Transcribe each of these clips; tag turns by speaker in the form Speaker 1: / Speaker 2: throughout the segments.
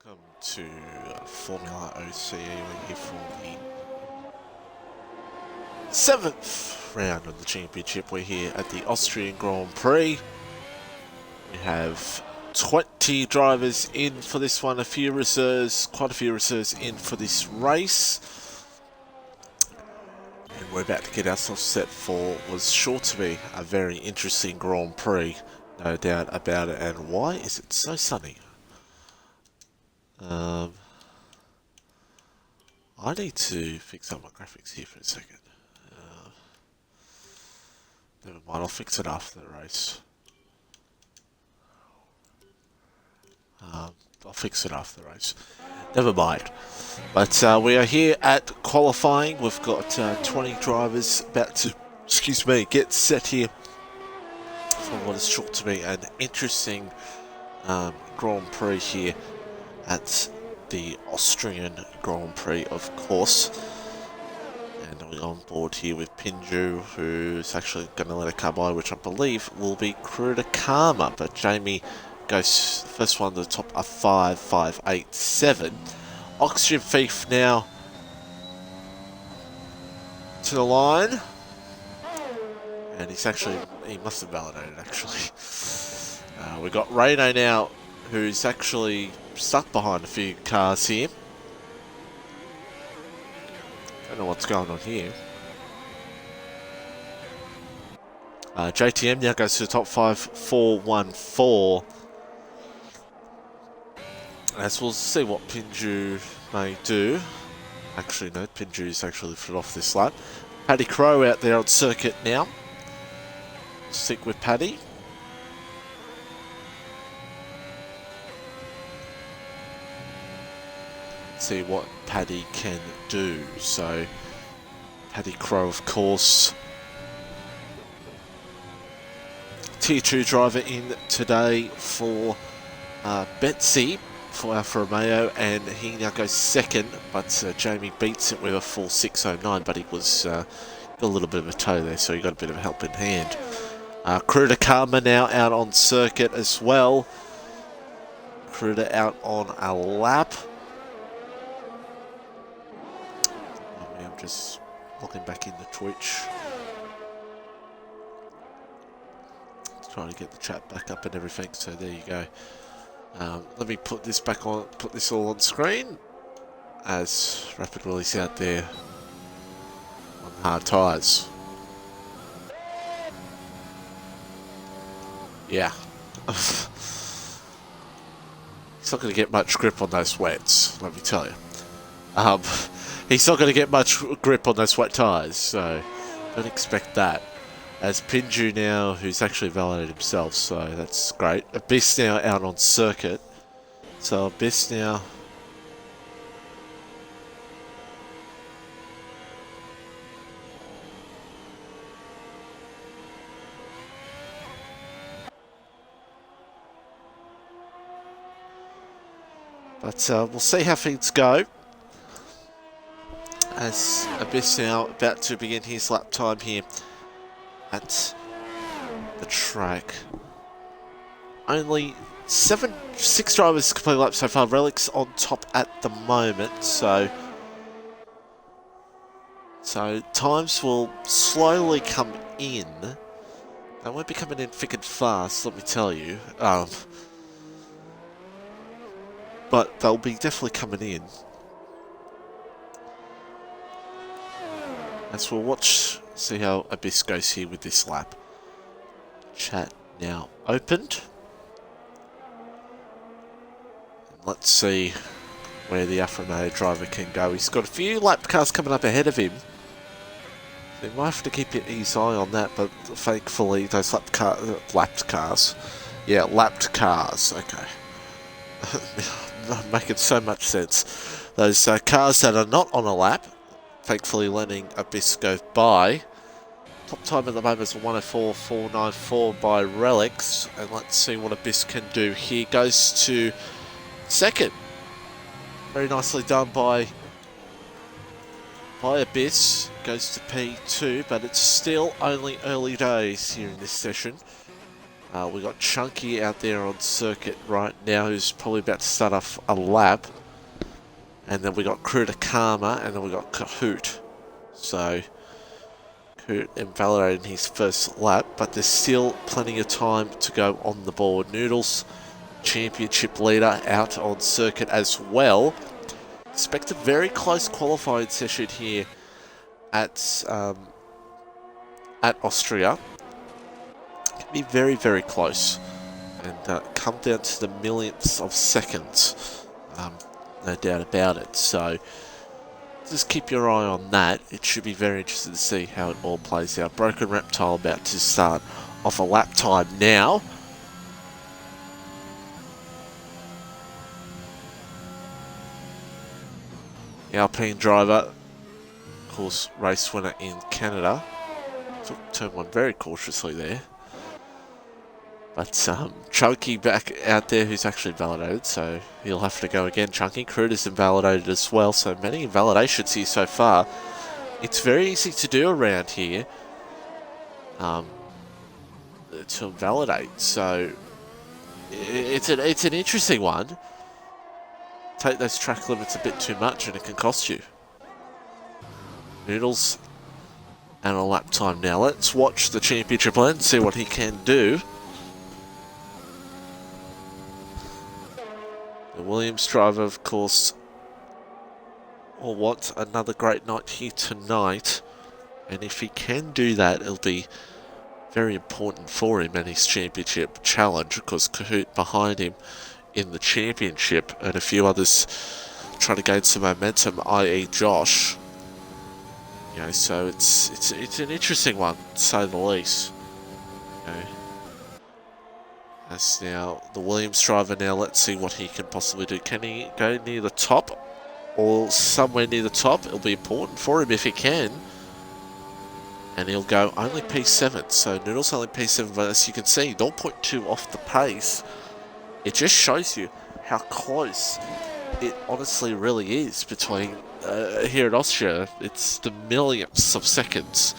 Speaker 1: Welcome to FormulaOCE. We're here for the 7th round of the championship. We're here at the Austrian Grand Prix. We have 20 drivers in for this one, quite a few reserves in for this race. And we're about to get ourselves set for what's sure to be a very interesting Grand Prix, no doubt about it. And why is it so sunny? I need to fix up my graphics here for a second. Never mind, I'll fix it after the race. I'll fix it after the race. Never mind. But we are here at qualifying. We've got 20 drivers about to, get set here for what is sure to be an interesting Grand Prix here at the Austrian Grand Prix, of course. And we're on board here with Pinju, who's actually going to let a car by, which I believe will be Cruda Karma. But Jamie goes first one to the top of 5.587. Oxygen Thief now to the line. And he must have validated actually. We've got Reno now, who's actually stuck behind a few cars here. Don't know what's going on here. JTM now goes to the top 5.414. As we'll see what Pinju may do. Actually, no, Pinju's actually lifted off this lap. Paddy Crow out there on circuit now. Stick with Paddy. See what Paddy can do. So, Paddy Crow, of course, Tier 2 driver in today for Betsy for Alfa Romeo, and he now goes second, but Jamie beats it with a full 6.09, but he was got a little bit of a toe there, so he got a bit of a helping hand. Cruda Karma now out on circuit as well. Cruda out on a lap. I'm just logging back into Twitch. Trying to get the chat back up and everything, so there you go. Let me put this back on, put this all on screen as Rapid Release out there on hard tyres. Yeah. He's not going to get much grip on those wets, let me tell you. He's not going to get much grip on those wet tyres, so don't expect that. As Pinju now, who's actually validated himself, so that's great. Abyss now out on circuit. So Abyss now. But we'll see how things go. As Abyss now about to begin his lap time here at the track. Only 6 drivers complete lap so far. Relic's on top at the moment, so times will slowly come in. They won't be coming in thick and fast, let me tell you. But they'll be definitely coming in. As we'll watch, see how Abyss goes here with this lap. Chat now opened. And let's see where the Alfa Romeo driver can go. He's got a few lap cars coming up ahead of him. He might have to keep his eye on that, but thankfully those lapped cars. Yeah, lapped cars, okay. Making so much sense. Those cars that are not on a lap, thankfully letting Abyss go by. Top time at the moment is 1:04.494 by Relics, and let's see what Abyss can do. He goes to second. Very nicely done by Abyss. Goes to P2, but it's still only early days here in this session. We got Chunky out there on circuit right now, who's probably about to start off a lap. And then we got Karma, and then we got Kahoot. So Kahoot invalidated his first lap, but there's still plenty of time to go on the board. Noodles, championship leader, out on circuit as well. Expect a very close qualifying session here at Austria. It can be very, very close and come down to the millionths of seconds. No doubt about it. So just keep your eye on that. It should be very interesting to see how it all plays out. Broken Reptile about to start off a lap time now. The Alpine driver, of course, race winner in Canada. Took turn one very cautiously there. But Chunky back out there, who's actually invalidated, so he'll have to go again. Chunky Cruder's invalidated as well, so many invalidations here so far. It's very easy to do around here to invalidate, so it's an interesting one. Take those track limits a bit too much and it can cost you. Noodles and a lap time now. Let's watch the championship and see what he can do. The Williams driver, of course, will want another great night here tonight. And if he can do that, it'll be very important for him and his championship challenge, because Kahoot behind him in the championship and a few others trying to gain some momentum, i.e. Josh. You know, so it's an interesting one, to say the least. You know, as now the Williams driver now, let's see what he can possibly do. Can he go near the top or somewhere near the top? It'll be important for him if he can. And he'll go only P7, so Noodle's only P7, but as you can see, 0.2 off the pace. It just shows you how close it honestly really is between here at Austria. It's the millionths of seconds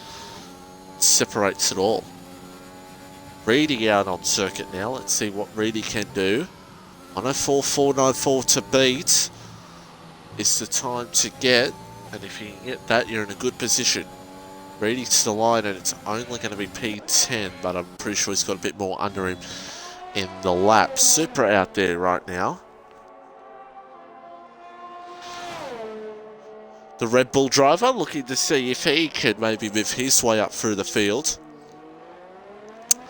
Speaker 1: separates it all. Reedy out on circuit now. Let's see what Reedy can do. 104.494 to beat is the time to get, and if you can get that, you're in a good position. Reedy to the line, and it's only going to be P10, but I'm pretty sure he's got a bit more under him in the lap. Super out there right now. The Red Bull driver looking to see if he can maybe move his way up through the field.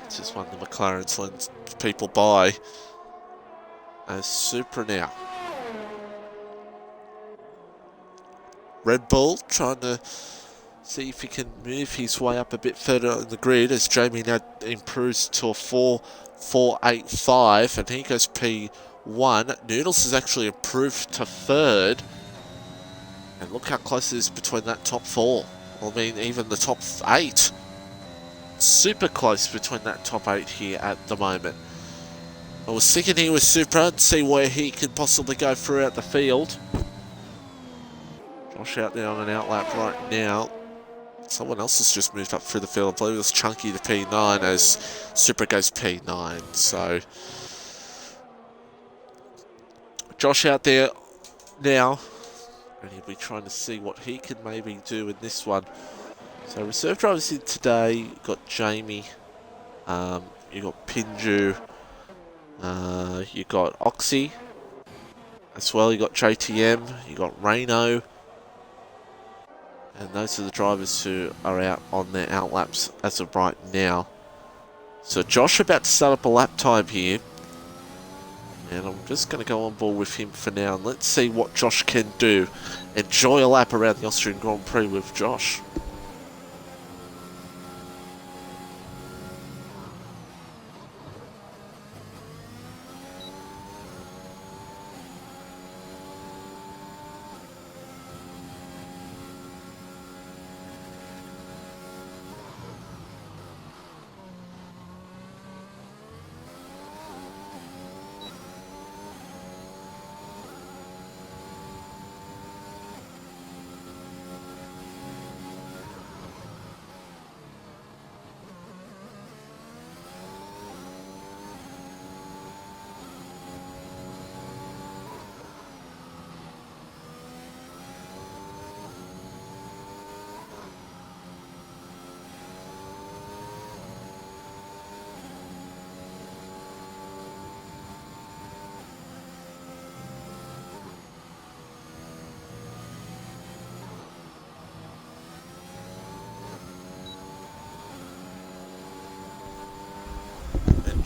Speaker 1: It's just one of the McLarens lends people by. As Super now. Red Bull trying to see if he can move his way up a bit further in the grid, as Jamie now improves to a 4.85 and he goes P1. Noodles has actually improved to third. And look how close it is between that top four. I mean, even the top 8. Super close between that top 8 here at the moment. I was thinking he was Super to see where he could possibly go throughout the field. Josh out there on an outlap right now. Someone else has just moved up through the field. I believe it was Chunky to P9 as Super goes P9. So Josh out there now, and he'll be trying to see what he can maybe do in this one. So reserve drivers in today. You've got Jamie, you got Pinju, you got Oxy as well. You got JTM, you got Reno. And those are the drivers who are out on their outlaps as of right now. So Josh about to start up a lap time here. And I'm just going to go on board with him for now. And let's see what Josh can do. Enjoy a lap around the Austrian Grand Prix with Josh.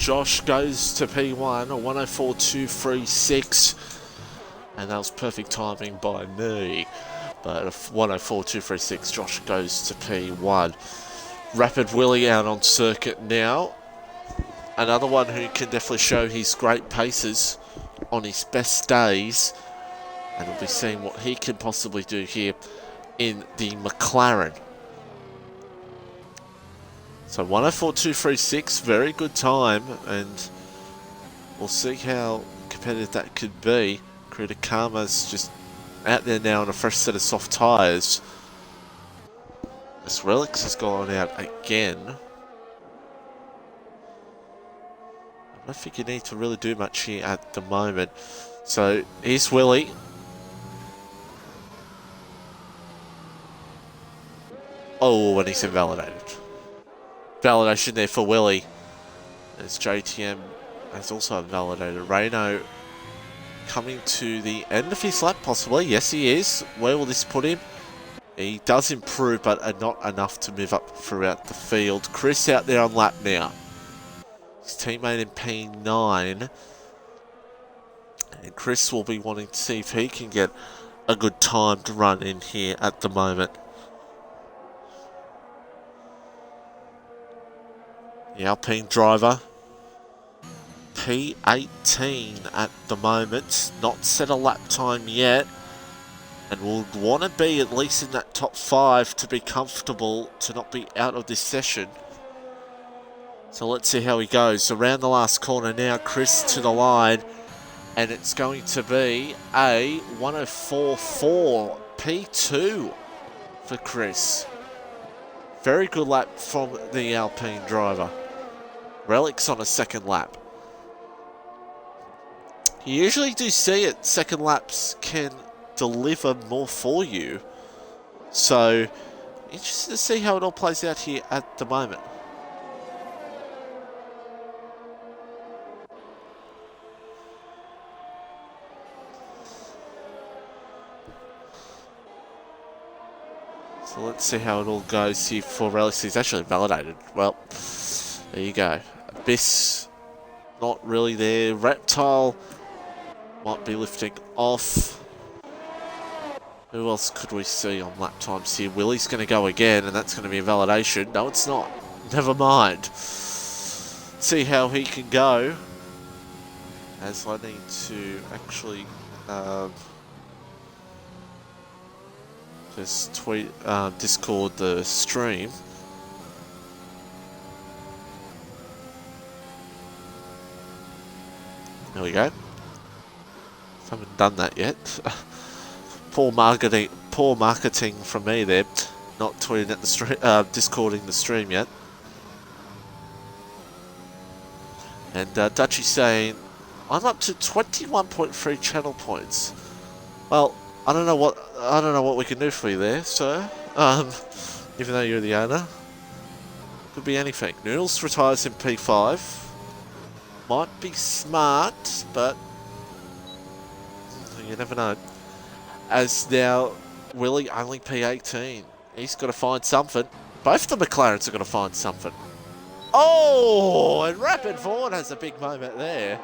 Speaker 1: Josh goes to P1, a 104.236. And that was perfect timing by me. But a 104.236, Josh goes to P1. Rapid Willie out on circuit now. Another one who can definitely show his great paces on his best days. And we'll be seeing what he can possibly do here in the McLaren. So 104.236, very good time. And we'll see how competitive that could be. Creator Karma's just out there now on a fresh set of soft tyres. This Relics has gone out again. I don't think you need to really do much here at the moment. So here's Willie. Oh, and he's invalidated. Validation there for Willie. As JTM has also invalidated. Reno coming to the end of his lap, possibly. Yes, he is. Where will this put him? He does improve, but not enough to move up throughout the field. Chris out there on lap now. His teammate in P9. And Chris will be wanting to see if he can get a good time to run in here at the moment. The Alpine driver. P18 at the moment. Not set a lap time yet. And will want to be at least in that top 5 to be comfortable to not be out of this session. So let's see how he goes. Around the last corner now, Chris to the line. And it's going to be a 104.4 P2 for Chris. Very good lap from the Alpine driver. Relics on a second lap. You usually do see it, second laps can deliver more for you. So, interested to see how it all plays out here at the moment. So let's see how it all goes here for Relics. He's actually validated. Well, there you go. Abyss, not really there. Reptile might be lifting off. Who else could we see on lap times here? Willie's going to go again, and that's going to be a validation. No, it's not. Never mind. See how he can go. As I need to actually just tweet, Discord the stream. There we go. Haven't done that yet. Poor marketing from me there. Not tweeting at the stream, Discording the stream yet. And Dutchy saying, I'm up to 21.3 channel points. Well, I don't know what we can do for you there, sir. Even though you're the owner, could be anything. Noodles retires in P5. Might be smart, but you never know. As now, Willie only P18. He's got to find something. Both the McLarens are going to find something. Oh, and Rapid Vaughan has a big moment there.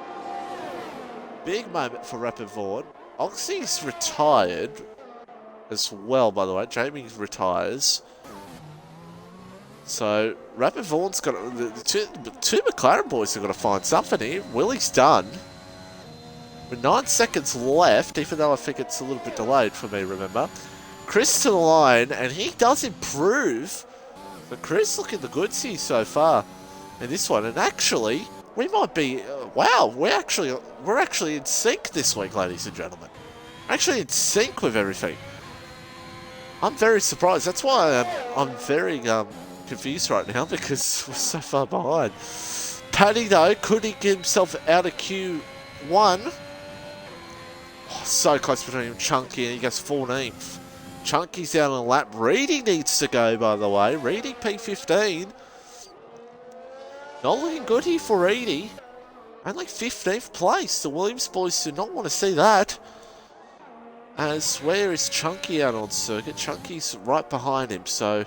Speaker 1: Big moment for Rapid Vaughan. Oxy's retired as well, by the way. Jamie retires. So, Rapid Vaughan's got the two McLaren boys have got to find something here. Willie's done. With 9 seconds left, even though I think it's a little bit delayed for me, remember. Chris to the line, and he does improve. But Chris looking the goods here so far in this one. And actually, we might be... wow, we're actually in sync this week, ladies and gentlemen. Actually in sync with everything. I'm very surprised. That's why I'm very confused right now, because we're so far behind. Paddy, though, could he get himself out of Q1? Oh, so close between him and Chunky, and he goes 14th. Chunky's out on a lap. Reedy needs to go, by the way. Reedy P15. Not looking good here for Reedy. Only 15th place. The Williams boys do not want to see that. As where is Chunky out on circuit? Chunky's right behind him, so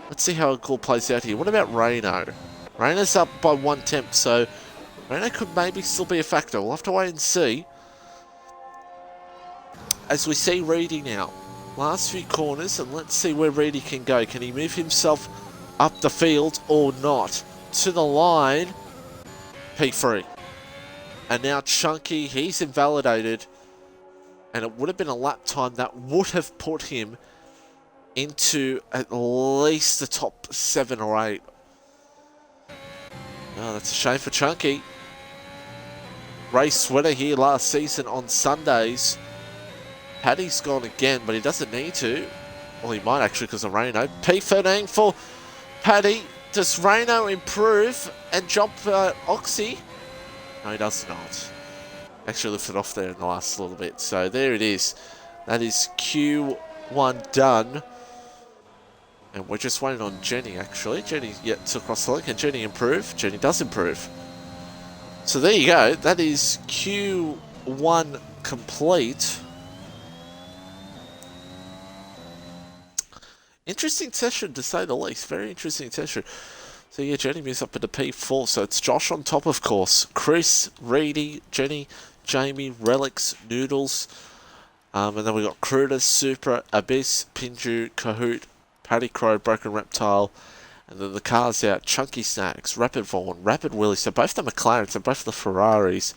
Speaker 1: let's see how it all plays out here. What about Reno? Reno's up by 1/10, so Renault could maybe still be a factor. We'll have to wait and see. As we see Reedy now. Last few corners, and let's see where Reedy can go. Can he move himself up the field or not? To the line. P3. And now Chunky, he's invalidated. And it would have been a lap time that would have put him into at least the top 7 or 8. Oh, that's a shame for Chunky. Race winner here last season on Sundays. Paddy's gone again, but he doesn't need to. Well, he might actually because of Renault. P13 for Paddy. Does Renault improve and jump Oxy? No, he does not. Actually lifted off there in the last little bit. So there it is. That is Q1 done. And we're just waiting on Jenny, actually. Jenny yet to cross the link. Can Jenny improve? Jenny does improve. So there you go. That is Q1 complete. Interesting session, to say the least. Very interesting session. So yeah, Jenny moves up into P4. So it's Josh on top, of course. Chris, Reedy, Jenny, Jamie, Relics, Noodles. And then we got Cruder, Supra, Abyss, Pinju, Kahoot, Paddy Crow, Broken Reptile. And then the cars out, Chunky Snacks, Rapid Vaughan, Rapid Willie. So both the McLarens and both the Ferraris.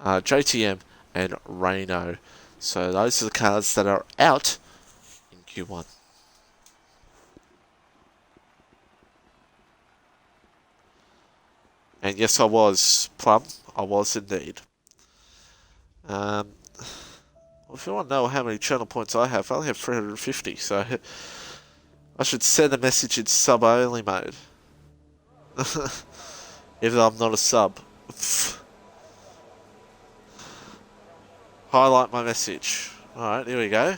Speaker 1: JTM and Renault. So those are the cars that are out in Q1. And yes, I was, Plum. I was indeed. Well, if you want to know how many channel points I only have 350, so I should send a message in sub-only mode. Even though I'm not a sub. Highlight my message. Alright, here we go.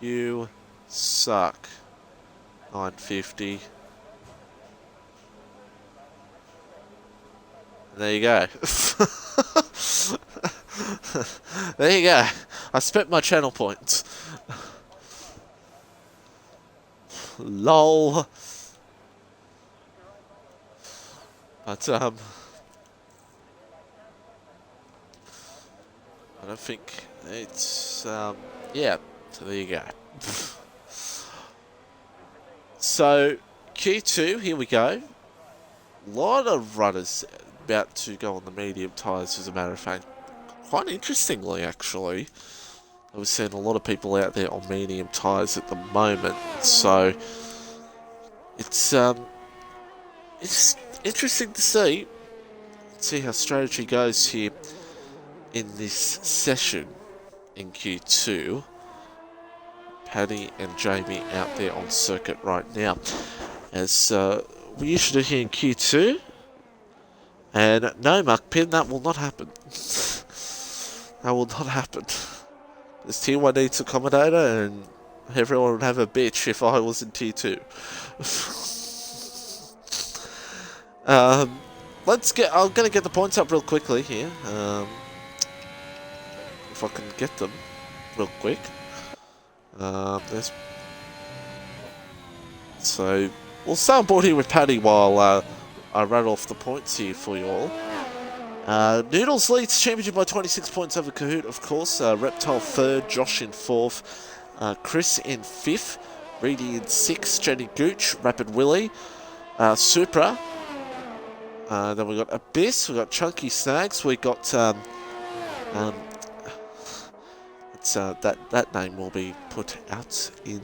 Speaker 1: You suck. 950. There you go. There you go. I spent my channel points. LOL. But, I don't think it's, yeah, so there you go. So, Q2, here we go. A lot of runners about to go on the medium tyres, as a matter of fact. Quite interestingly, actually. I was seeing a lot of people out there on medium tyres at the moment, so it's interesting to see. Let's see how strategy goes here in this session in Q2. Paddy and Jamie out there on circuit right now, as we usually do here in Q2. And no, Muck Pin, that will not happen. That will not happen. This Tier 1 needs a accommodator, and everyone would have a bitch if I was in Tier 2. I'm going to get the points up real quickly here. If I can get them real quick. So, we'll start on board here with Paddy while I rattle off the points here for you all. Noodles leads championship by 26 points over Kahoot, of course. Reptile 3rd, Josh in 4th, Chris in 5th, Reedy in 6th, Jenny Gooch, Rapid Willie, Supra. Then we got Abyss, we got Chunky Snags, we got that name will be put out in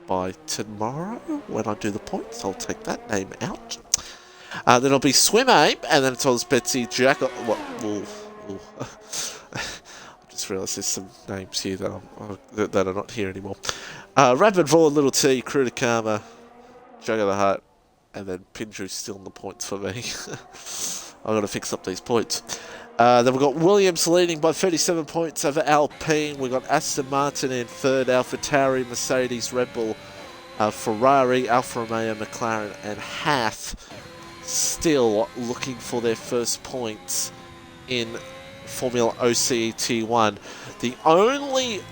Speaker 1: by tomorrow when I do the points. I'll take that name out. Then it'll be Swim Aim, and then it's always Betsy Jack. I just realised there's some names here that are not here anymore. Rapid Vaughan, Little T, Crew to Karma, Jug of the Heart, and then Pinju's still in the points for me. I've got to fix up these points. Then we've got Williams leading by 37 points over Alpine. We've got Aston Martin in 3rd, AlphaTauri, Mercedes, Red Bull, Ferrari, Alfa Romeo, McLaren, and Haas still looking for their first points in FormulaOCE T1. The only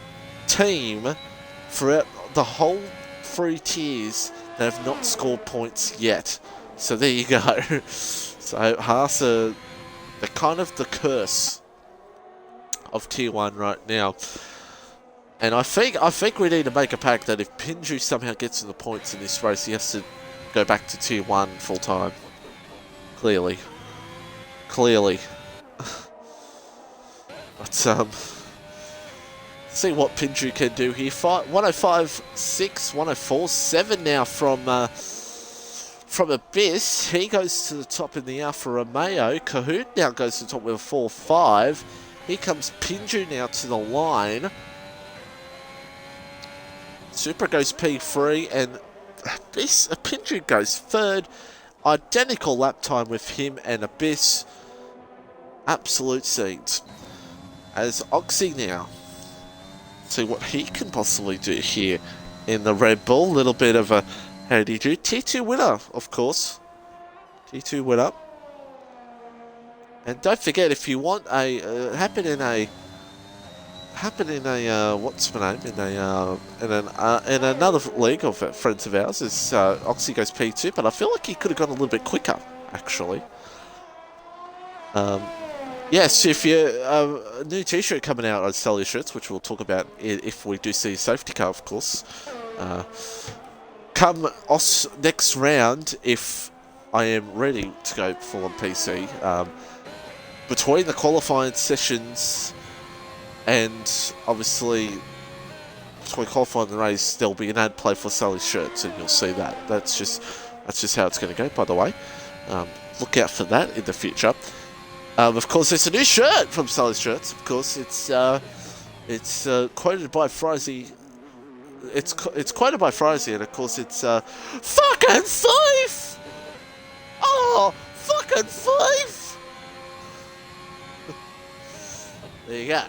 Speaker 1: team throughout the whole 3 tiers that have not scored points yet. So there you go. So Haas are the kind of the curse of Tier 1 right now. And I think we need to make a pact that if Pinju somehow gets in the points in this race, he has to go back to Tier 1 full time. Clearly. But see what Pinju can do here. 105.6, 104.7 now from Abyss. He goes to the top in the Alfa Romeo. Kahoot now goes to the top with a 4.5. Here comes Pinju now to the line. Supra goes P3 and Pinju goes third. Identical lap time with him and Abyss. Absolute scenes. As Oxy now. See what he can possibly do here in the Red Bull. Little bit of a how do you do? T2 winner, of course. T2 winner. And don't forget, if you want a happened in a what's my name in another league of friends of ours is Oxy goes P2, but I feel like he could have gone a little bit quicker actually. Yes, if you a new T-shirt coming out on Sell Your Shirts, which we'll talk about if we do see a safety car, of course. Come next round, if I am ready to go full on PC, between the qualifying sessions and obviously between qualifying the race, there'll be an ad play for Sully's shirts, and you'll see that. That's just how it's going to go. By the way, look out for that in the future. Of course, there's a new shirt from Sully's Shirts. Of course, it's quoted by Frizy. It's quoted by Frizy, and of course, it's fucking thief. Oh, fucking thief! There you go.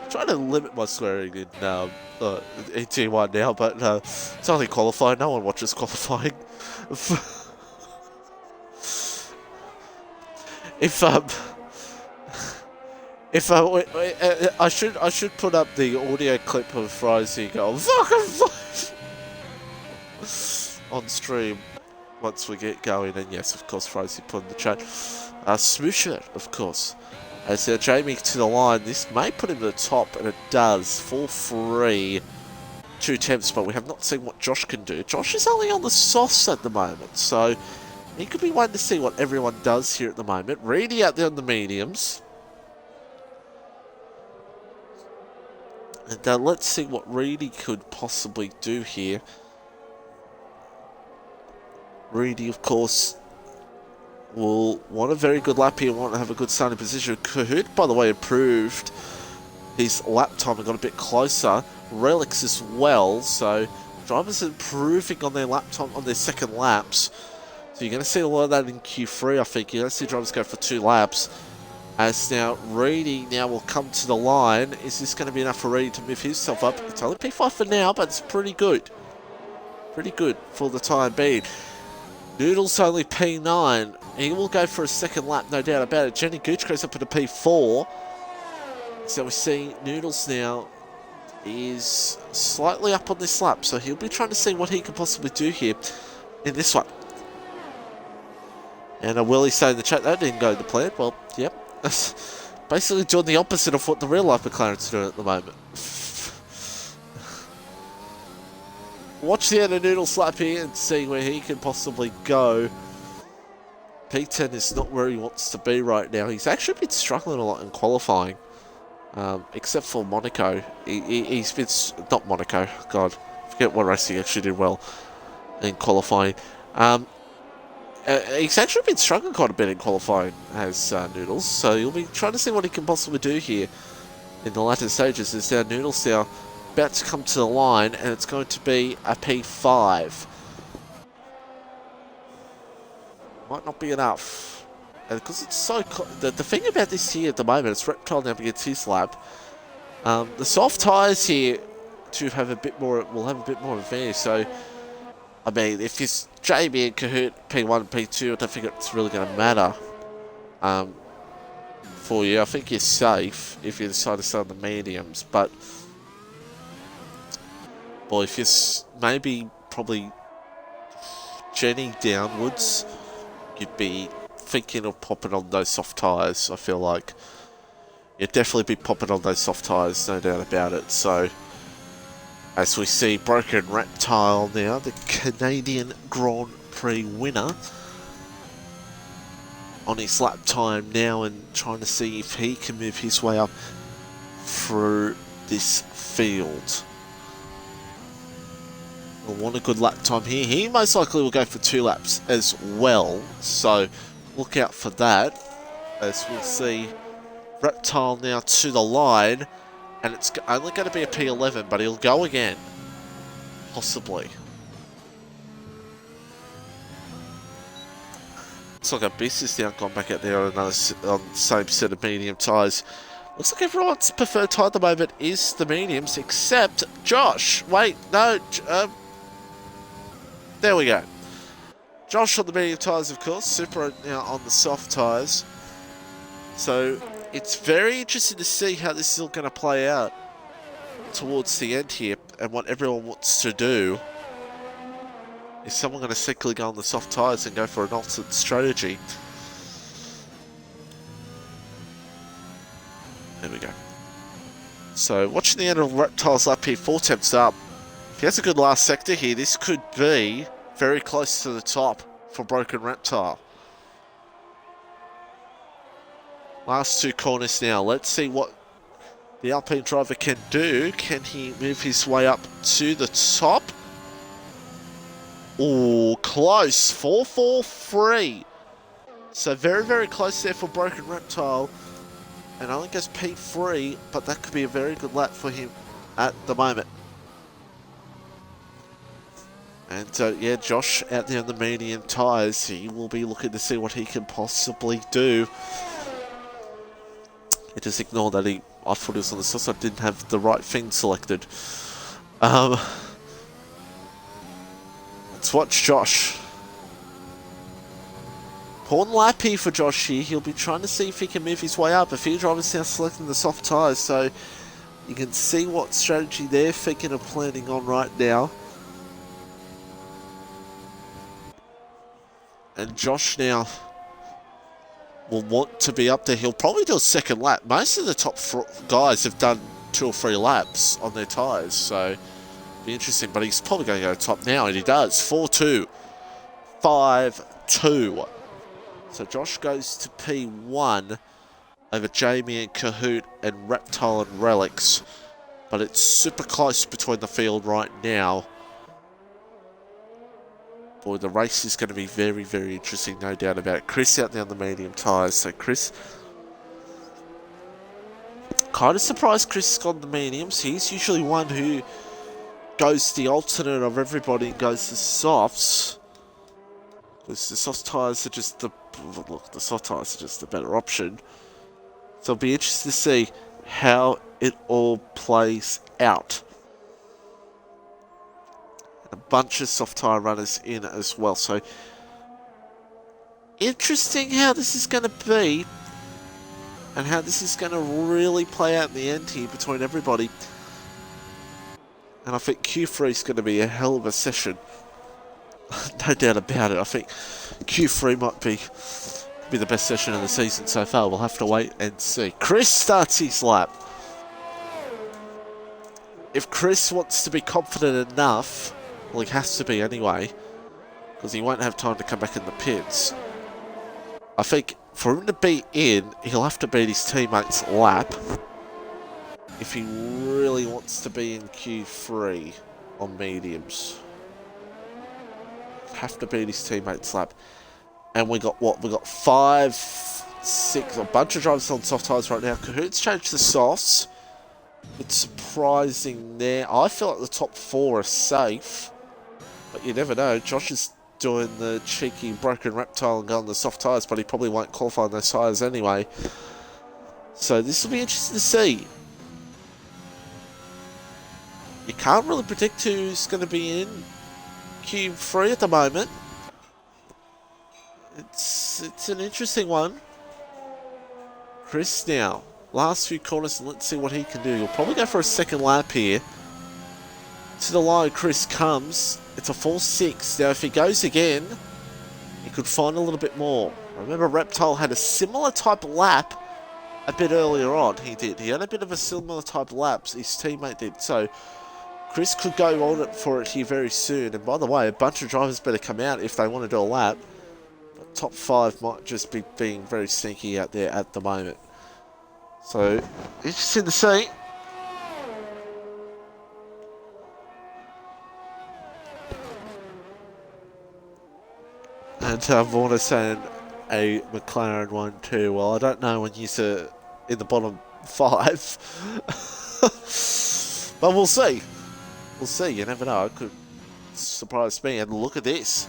Speaker 1: I'm trying to limit my swearing in T1 now, but it's only qualifying. No one watches qualifying. I should put up the audio clip of Frizy going fucking on stream once we get going, and yes, of course, Frizy put in the chat. Smooth shirt, of course. As Jamie to the line, this may put him to the top, and it does. 4-3, 2 tenths, but we have not seen what Josh can do. Josh is only on the softs at the moment, so he could be waiting to see what everyone does here at the moment. Reedy out there on the mediums. And let's see what Reedy could possibly do here. Reedy, of course, will want a very good lap here, want to have a good starting position. Kahoot, by the way, improved his lap time and got a bit closer. Relics as well, so drivers are improving on their lap time, on their second laps. So you're going to see a lot of that in Q3, I think. You're going to see drivers go for 2 laps. As now, Reedy now will come to the line. Is this going to be enough for Reedy to move himself up? It's only P5 for now, but it's pretty good. Pretty good for the time being. Noodles only P9. He will go for a second lap, no doubt about it. Jenny Gooch goes up to P4. So we see Noodles now is slightly up on this lap. So he'll be trying to see what he can possibly do here in this one. And Willie saying in the chat, that didn't go to plan. Well, yep. Basically doing the opposite of what the real life McLaren's doing at the moment. Watch the end of Noodle's lap here and see where he can possibly go. P10 is not where he wants to be right now. He's actually been struggling a lot in qualifying. Except for Monaco. He's been... Not Monaco. God. Forget what race he actually did well in qualifying. He's actually been struggling quite a bit in qualifying as Noodles. So you'll be trying to see what he can possibly do here in the latter stages. As now Noodles now about to come to the line, and it's going to be a P5. Might not be enough. And because it's so... The thing about this here at the moment, it's Reptile now against his lap. The soft tyres here to have a bit more... will have a bit more advantage. So, I mean, if it's Jamie and Kahoot P1 and P2, I don't think it's really going to matter for you. I think you're safe if you decide to stay on the mediums. But... Well, if you're maybe probably Jenny downwards, you'd be thinking of popping on those soft tyres. I feel like you'd definitely be popping on those soft tyres, no doubt about it. So as we see Broken Reptile now, the Canadian Grand Prix winner, on his lap time now and trying to see if he can move his way up through this field. We'll want a good lap time here. He most likely will go for 2 laps as well, so look out for that. As we'll see Reptile now to the line, and it's only going to be a P11, but he'll go again, possibly. Looks like Abyss has now gone back out there on the same set of medium tyres. Looks like everyone's preferred tyre at the moment is the mediums, except Josh. Wait, no. There we go. Josh on the medium tyres, of course. Super now on the soft tyres. So it's very interesting to see how this is all going to play out towards the end here and what everyone wants to do. Is someone going to sickly go on the soft tyres and go for an alternate strategy? There we go. So, watching the end of Reptile's lap here, 4 temps up. If he has a good last sector here, this could be very close to the top for Broken Reptile. Last 2 corners now. Let's see what the Alpine driver can do. Can he move his way up to the top? Oh, close. 4-4-3. So very, very close there for Broken Reptile. And only goes P3, but that could be a very good lap for him at the moment. And yeah, Josh out there on the medium tyres. He will be looking to see what he can possibly do. Just ignore that I thought he was on the soft side, didn't have the right thing selected. Let's watch Josh. Porn lap here for Josh here. He'll be trying to see if he can move his way up. A few drivers now selecting the soft tyres, so you can see what strategy they're thinking of planning on right now. And Josh now will want to be up there. He'll probably do a second lap. Most of the top guys have done 2 or 3 laps on their tyres, so be interesting. But he's probably going to go top now, and he does. 4-2, 5-2. So Josh goes to P1 over Jamie and Kahoot and Reptile and Relics. But it's super close between the field right now. Boy, the race is going to be very, very interesting, no doubt about it. Chris out there on the medium tyres. So Chris, kind of surprised Chris has gone the mediums. He's usually one who goes the alternate of everybody and goes the softs. Because the soft tyres are just the soft tyres are just the better option. So it'll be interesting to see how it all plays out. A bunch of soft tyre runners in as well. So interesting how this is going to be and how this is going to really play out in the end here between everybody. And I think Q3 is going to be a hell of a session. No doubt about it. I think Q3 might be the best session of the season so far. We'll have to wait and see. Chris starts his lap. If Chris wants to be confident enough, well, he has to be anyway, because he won't have time to come back in the pits. I think for him to be in, he'll have to beat his teammate's lap if he really wants to be in Q3 on mediums. Have to beat his teammate's lap. And we got what? We got 5, 6, a bunch of drivers on soft tyres right now. Kahoot's changed the softs. It's surprising there. I feel like the top 4 are safe, but you never know. Josh is doing the cheeky Broken Reptile and going the soft tyres, but he probably won't qualify on those tyres anyway. So this will be interesting to see. You can't really predict who's going to be in Q3 at the moment. It's an interesting one. Chris now, last few corners, and let's see what he can do. He'll probably go for a second lap here. To the line, Chris comes. It's a 4.6. Now, if he goes again, he could find a little bit more. Remember, Reptile had a similar type lap a bit earlier on. He did. He had a bit of a similar type laps. His teammate did. So, Chris could go on it for it here very soon. And by the way, a bunch of drivers better come out if they want to do a lap. But top 5 might just be being very sneaky out there at the moment. So, interesting to see. And Warner saying a McLaren 1-2. Well, I don't know when you're in the bottom 5. But we'll see. We'll see. You never know. It could surprise me. And look at this.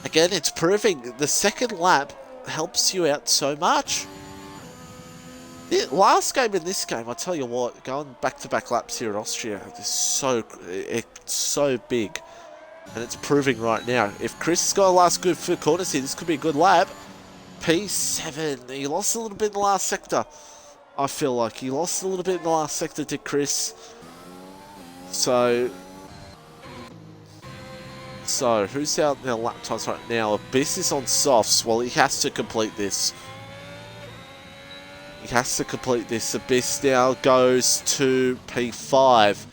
Speaker 1: Again, it's proving the second lap helps you out so much. The last game and this game, I tell you what, going back-to-back laps here in Austria, it's so big. And it's proving right now. If Chris has got a last good foot corners here, this could be a good lap. P7. He lost a little bit in the last sector. I feel like he lost a little bit in the last sector to Chris. So who's out in their lap times right now? Abyss is on softs. Well, he has to complete this. He has to complete this. Abyss now goes to P5.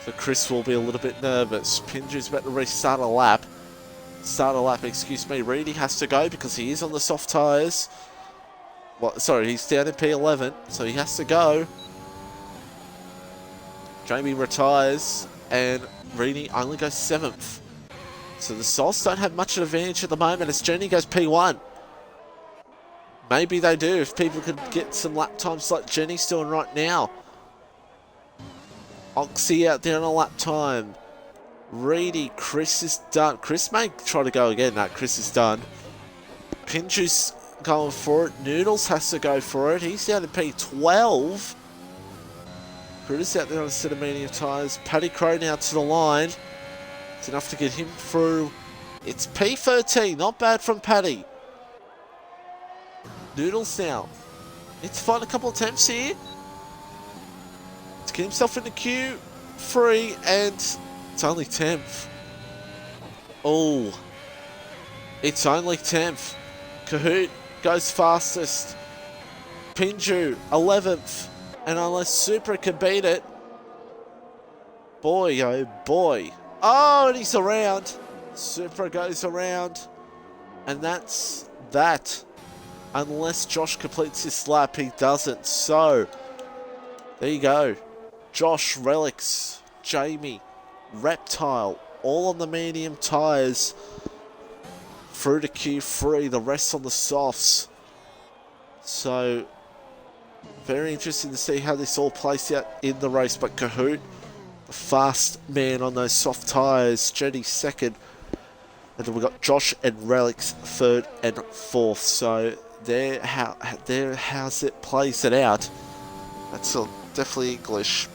Speaker 1: So Chris will be a little bit nervous. Pinju's about to restart a lap. Excuse me. Reedy has to go because he is on the soft tyres. Well, sorry, he's down in P11, so he has to go. Jamie retires, and Reedy only goes 7th. So the Softs don't have much of an advantage at the moment as Jenny goes P1. Maybe they do if people could get some lap times like Jenny's doing right now. Oxy out there on a lap time. Reedy, Chris is done. Chris may try to go again. No, Chris is done. Pinju's going for it. Noodles has to go for it. He's down to P12. Critters out there on a set of medium tyres. Paddy Crow now to the line. It's enough to get him through. It's P13. Not bad from Paddy. Noodles now. Needs to find a couple of attempts here. To get himself in the Q3, and it's only 10th. Oh. It's only 10th. Kahoot goes fastest. Pinju, 11th. And unless Supra can beat it. Boy, oh boy. Oh, and he's around. Supra goes around. And that's that. Unless Josh completes this lap, he doesn't. So, there you go. Josh, Relics, Jamie, Reptile, all on the medium tyres. Through to Q3, the rest on the softs. So, very interesting to see how this all plays out in the race. But Kahoot, the fast man on those soft tyres. Jenny second. And then we've got Josh and Relics third and fourth. So, there how's it plays it out. That's definitely English.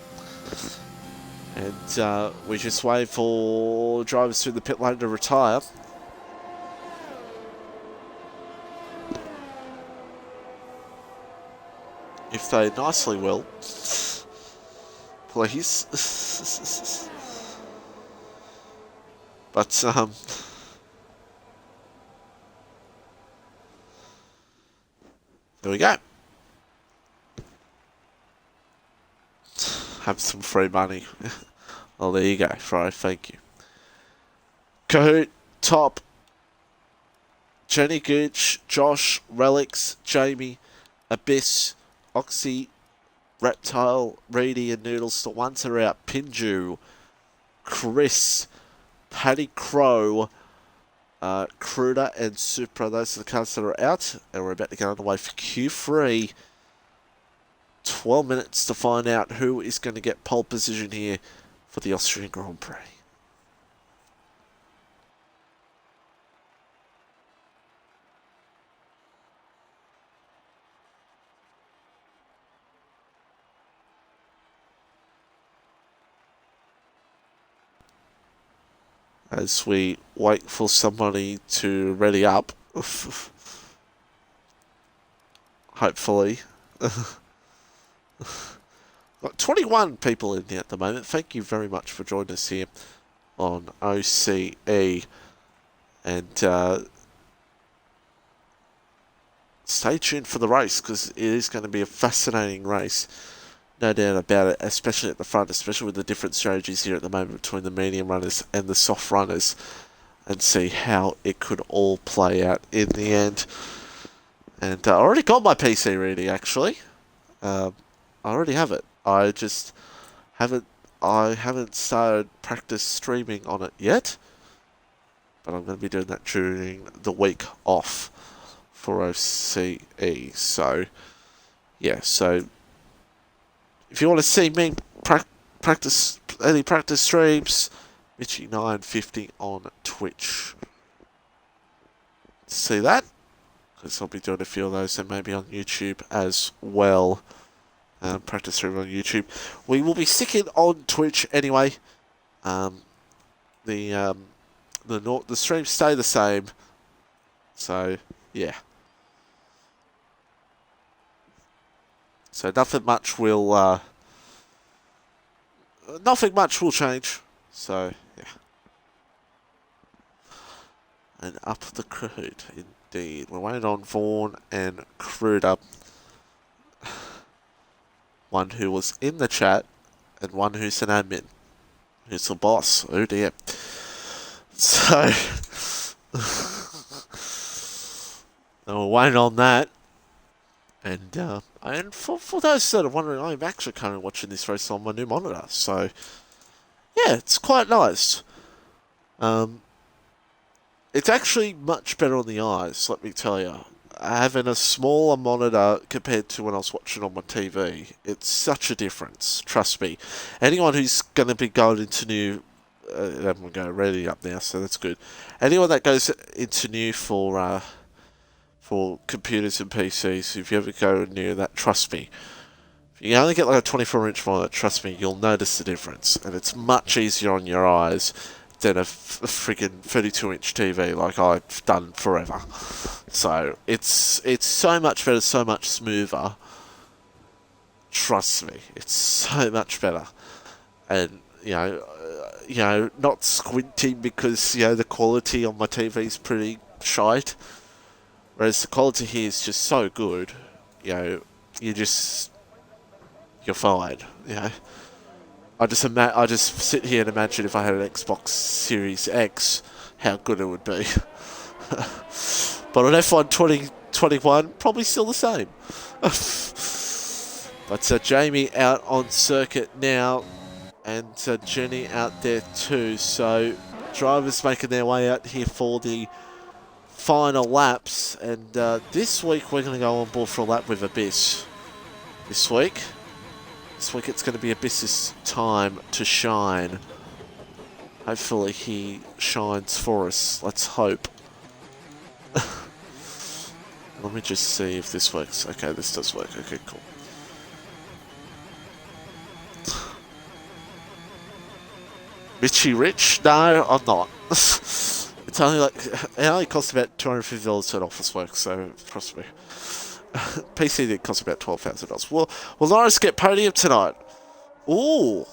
Speaker 1: And we just wait for drivers through the pit lane to retire. If they nicely will. Please. But, there we go. Have some free money. Oh, there you go. Right, thank you. Kahoot, top. Jenny Gooch, Josh, Relics, Jamie, Abyss, Oxy, Reptile, Reedy, and Noodles. The ones are out. Pinju, Chris, Paddy Crow, Cruder, and Supra. Those are the cars that are out. And we're about to get underway for Q3. 12 minutes to find out who is going to get pole position here for the Austrian Grand Prix. As we wait for somebody to ready up. Hopefully. Got 21 people in here at the moment. Thank you very much for joining us here on OCE. And stay tuned for the race, because it is going to be a fascinating race. No doubt about it, especially at the front, especially with the different strategies here at the moment between the medium runners and the soft runners, and see how it could all play out in the end. And I already got my PC ready, actually. I already have it. I just haven't started practice streaming on it yet, but I'm going to be doing that during the week off for OCE. So, yeah, so if you want to see me practice any practice streams, Mitchy950 on Twitch. See that? Because I'll be doing a few of those, and maybe on YouTube as well. Practice stream on YouTube. We will be sticking on Twitch anyway. The streams stay the same. So yeah. So nothing much will change. So yeah. And up the crude, indeed. We're waiting on Vaughan and Cruder. One who was in the chat, and one who's an admin. Who's the boss? Oh dear. So we're waiting on that. And for those that are wondering, I'm actually currently watching this race on my new monitor. So yeah, it's quite nice. It's actually much better on the eyes, let me tell you. Having a smaller monitor compared to when I was watching on my TV, it's such a difference, trust me. Anyone who's going to be going into new, I'm going ready up now, so that's good. Anyone that goes into new for computers and PCs, if you ever go near that, trust me. If you only get like a 24-inch monitor, trust me, you'll notice the difference, and it's much easier on your eyes than a friggin' 32-inch TV like I've done forever. So it's so much better, so much smoother. Trust me, it's so much better. And you know, not squinting because the quality on my TV is pretty shite. Whereas the quality here is just so good. You're fine. I just sit here and imagine if I had an Xbox Series X, how good it would be. But on F1 2021, probably still the same. But Jamie out on circuit now, and Jenny out there too. So drivers making their way out here for the final laps. And this week we're going to go on board for a lap with Abyss. This week it's going to be Abyss's time to shine. Hopefully he shines for us. Let's hope. Let me just see if this works. Okay, this does work. Okay, cool. Richie Rich? No, I'm not. It's only it only costs about $250 to an office work, so trust me. PC did cost about $12,000. Will Norris get podium tonight? Ooh,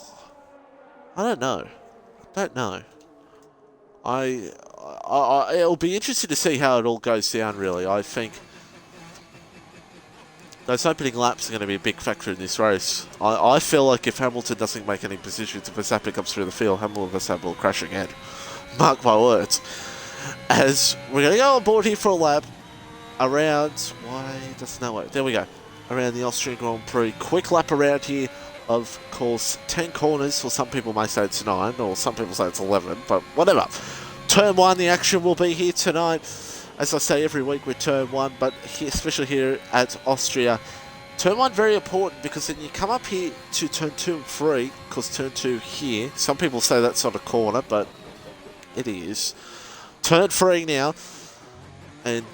Speaker 1: I don't know. It'll be interesting to see how it all goes down. Really, I think those opening laps are going to be a big factor in this race. I feel like if Hamilton doesn't make any positions, if Verstappen comes through the field, Hamilton and Verstappen will crash again. Mark my words. As we're going to go on board here for a lap around, why doesn't that work? There we go. Around the Austrian Grand Prix. Quick lap around here. Of course, 10 corners, or some people may say it's 9, or some people say it's 11, but whatever. Turn 1, the action will be here tonight. As I say every week with Turn 1, but especially here at Austria. Turn 1 very important, because then you come up here to Turn 2 and 3, because Turn 2 here, some people say that's not a corner, but it is. Turn 3 now, and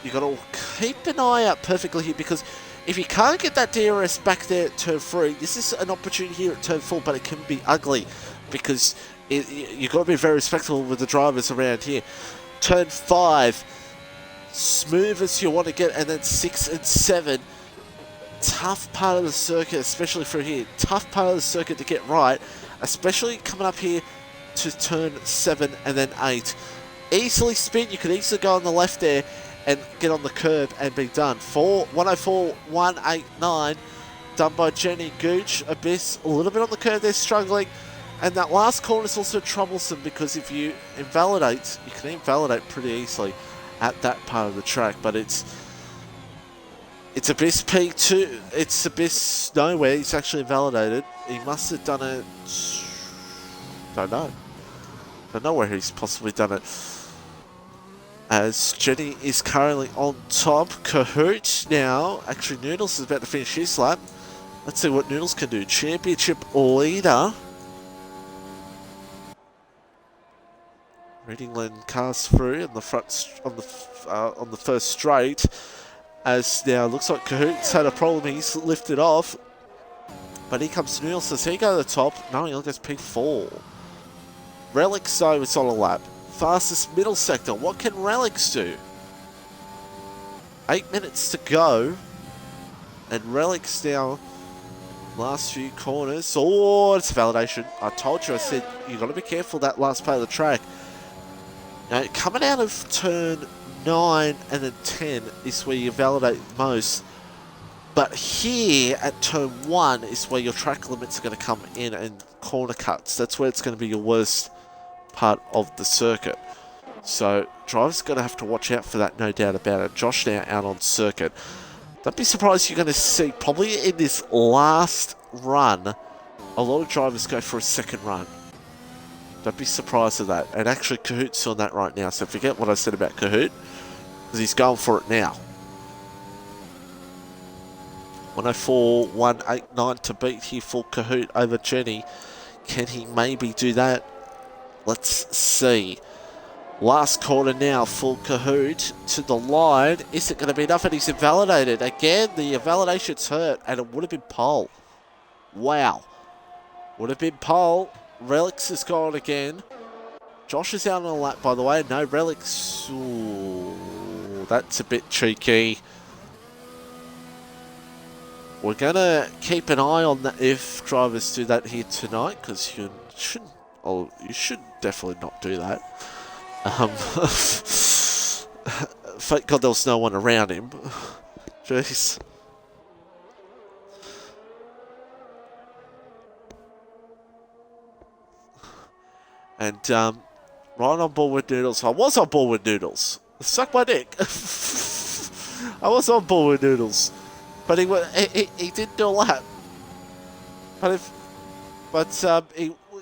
Speaker 1: you've got to keep an eye out perfectly here, because if you can't get that DRS back there at Turn 3, this is an opportunity here at Turn 4, but it can be ugly, because you've got to be very respectful with the drivers around here. Turn 5, smooth as you want to get, and then 6 and 7, tough part of the circuit, especially through here. Tough part of the circuit to get right, especially coming up here to turn 7 and then 8. Easily spin, you could easily go on the left there and get on the curb and be done. 104, 189, done by Jenny Gooch. Abyss, a little bit on the curb there, struggling. And that last corner is also troublesome because if you invalidate, you can invalidate pretty easily at that part of the track. But it's Abyss P2. It's Abyss nowhere. He's actually invalidated. He must have done it. Don't know where he's possibly done it. As Jenny is currently on top. Kahoot now. Actually, Noodles is about to finish his lap. Let's see what Noodles can do. Championship leader. Reading Len cars through in the front on the first straight. As now looks like Kahoot's had a problem. He's lifted off, but here comes Noodles. Does he go to the top? No, he only goes P4. Relics though, it's on a lap. Fastest middle sector. What can Relics do? 8 minutes to go, and Relics now. Last few corners. Oh, it's validation. I told you. I said you got to be careful that last part of the track. Now, coming out of turn 9 and then 10 is where you validate most. But here at turn 1 is where your track limits are going to come in and corner cuts. That's where it's going to be your worst part of the circuit. So, drivers are going to have to watch out for that, no doubt about it. Josh now out on circuit. Don't be surprised you're going to see, probably in this last run, a lot of drivers go for a second run. Don't be surprised at that. And actually, Kahoot's on that right now, so forget what I said about Kahoot, because he's going for it now. 104, 189 to beat here for Kahoot over Jenny. Can he maybe do that? Let's see. Last corner now for Kahoot to the line. Is it going to be enough? And he's invalidated. Again, the invalidation's hurt, and it would have been pole. Wow. Would have been pole. Relics is gone again. Josh is out on a lap, by the way. No Relics. Ooh, that's a bit cheeky. We're going to keep an eye on that if drivers do that here tonight, because you shouldn't. Oh, you should definitely not do that. Thank God there was no one around him. Jeez. And right on board with Noodles. I was on board with Noodles. Suck my dick. I was on board with Noodles, but he didn't do a lap. But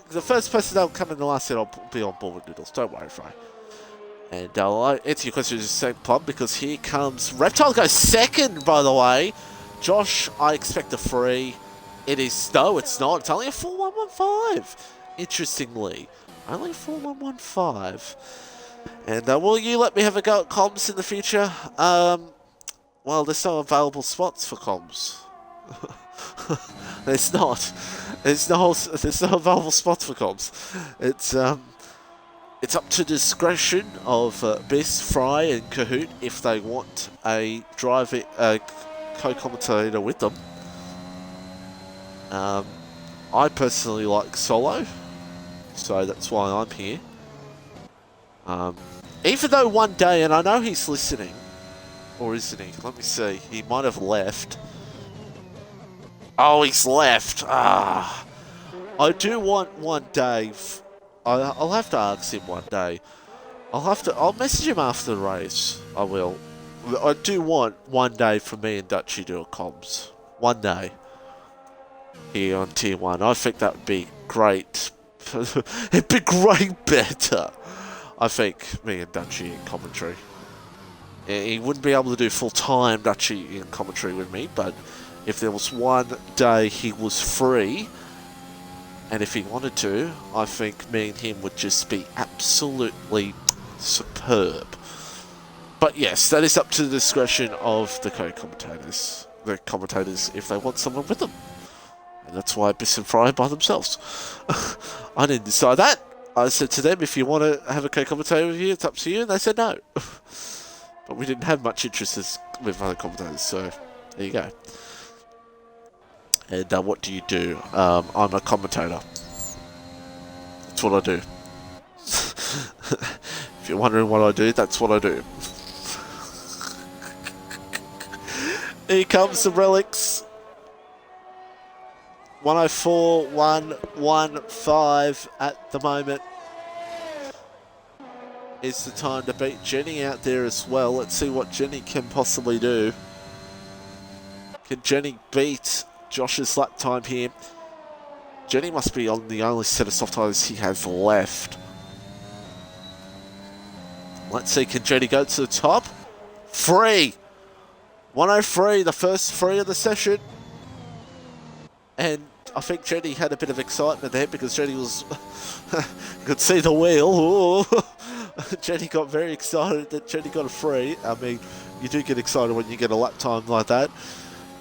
Speaker 1: the first person that'll come in the last set, I'll be on board with Noodles. Don't worry, Fry. And I'll answer your question in the same plug, because here comes Reptile goes second, by the way. Josh, I expect a free. It is, no, it's not. It's only a 4115. Interestingly, only 4115. And will you let me have a go at comms in the future? Well, there's no available spots for comms. There's not. There's no available spots for comms. It's up to discretion of Bess, Fry, and Kahoot if they want a co-commentator with them. I personally like solo, so that's why I'm here. Even though one day, and I know he's listening, or isn't he? Let me see. He might have left. Oh, he's left. I do want one day. I'll have to ask him one day. I'll message him after the race. I will. I do want one day for me and Dutchy to do a comms. One day. Here on Tier 1. I think that would be great. It'd be great better. I think me and Dutchy in commentary. He wouldn't be able to do full-time Dutchy in commentary with me, but if there was one day he was free, and if he wanted to, I think me and him would just be absolutely superb. But yes, that is up to the discretion of the co-commentators. The commentators, if they want someone with them. And that's why Biss and Fry by themselves. I didn't decide that. I said to them, if you want to have a co-commentator with you, it's up to you. And they said no. But we didn't have much interest with other commentators, so there you go. And what do you do? I'm a commentator. That's what I do. If you're wondering what I do, that's what I do. Here comes the relics. 104.115 at the moment. It's the time to beat Jenny out there as well. Let's see what Jenny can possibly do. Can Jenny beat Josh's lap time here? Jenny must be on the only set of soft tyres he has left. Let's see, can Jenny go to the top? Free! 103, the first free of the session. And I think Jenny had a bit of excitement there because Jenny was... could see the wheel. Jenny got very excited that Jenny got a free. I mean, you do get excited when you get a lap time like that.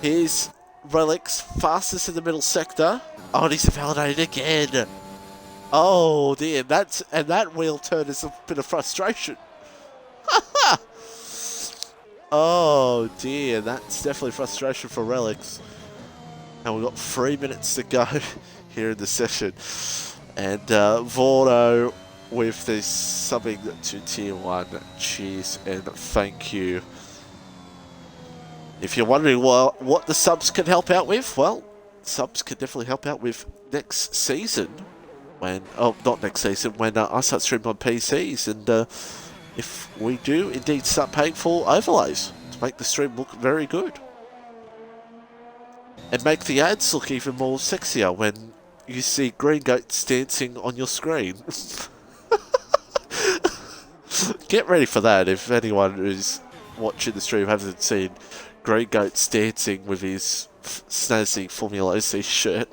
Speaker 1: Here's Relics, fastest in the middle sector. Oh, and he's invalidated again. Oh dear, that wheel turn is a bit of frustration. Oh dear, that's definitely frustration for Relics. And we've got 3 minutes to go here in the session. And Vordo with this subbing to Tier 1. Cheers and thank you. If you're wondering what the subs can help out with, well, subs can definitely help out with next season. When, oh, not next season, when I start streaming on PCs. And if we do indeed start paying for overlays to make the stream look very good. And make the ads look even more sexier when you see green goats dancing on your screen. Get ready for that if anyone who's watching the stream hasn't seen green goats dancing with his snazzy FormulaOCE shirt.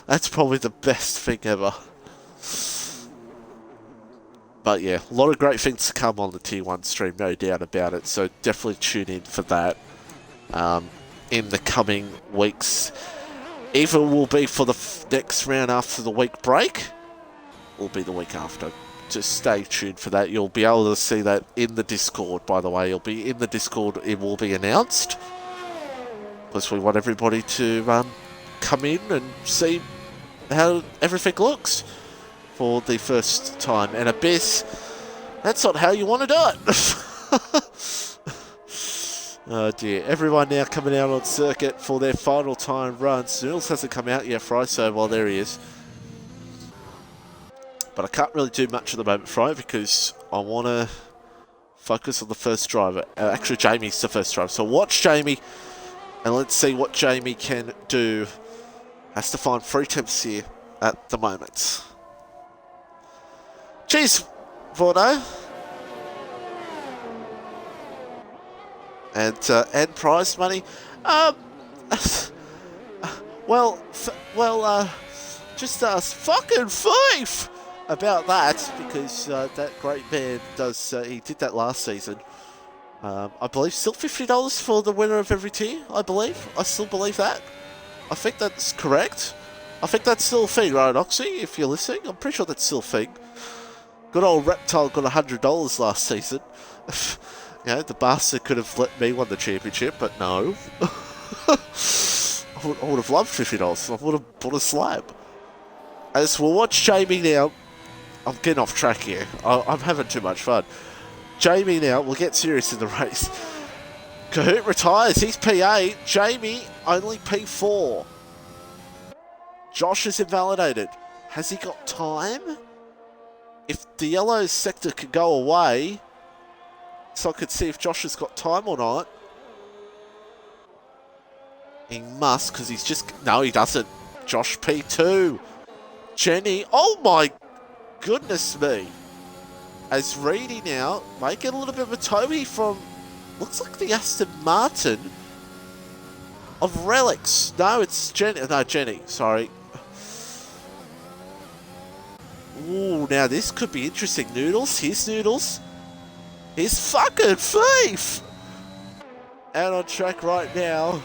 Speaker 1: That's probably the best thing ever. But yeah, a lot of great things to come on the Tier 1 stream, no doubt about it. So definitely tune in for that in the coming weeks. Either will be for the next round after the week break, or be the week after. Just stay tuned for that. You'll be able to see that in the Discord, by the way. You'll be in the Discord, it will be announced. Because we want everybody to come in and see how everything looks for the first time. And Abyss, that's not how you want to do it. Oh dear. Everyone now coming out on circuit for their final time run. Snoodles hasn't come out yet, Fry, so well, there he is. But I can't really do much at the moment, Fry, because I want to focus on the first driver. Actually, Jamie's the first driver. So watch Jamie, and let's see what Jamie can do. Has to find 3 temps here at the moment. Cheers, Vordo. And prize money. Just fucking thief about that, because that great man does. He did that last season. I believe still $50 for the winner of every tier. I still believe that. I think that's correct. I think that's still a thing, right, Oxy? If you're listening, I'm pretty sure that's still a thing. Good old Reptile got $100 last season. You know, the bastard could have let me win the championship, but no. I would have loved $50. I would have bought a slab. As we'll watch Jamie now. I'm getting off track here. I'm having too much fun. Jamie now, we'll get serious in the race. Kahoot retires. He's P8. Jamie, only P4. Josh is invalidated. Has he got time? If the yellow sector could go away, so I could see if Josh has got time or not. He must, because he's just... No, he doesn't. Josh P2. Jenny. Oh my goodness me. As Reedy now, might get a little bit of a Toby from... Looks like the Aston Martin of Relics. No, it's Jenny. No, Jenny. Sorry. Ooh, now this could be interesting. Noodles. Here's Noodles. Here's fucking Thief. Out on track right now.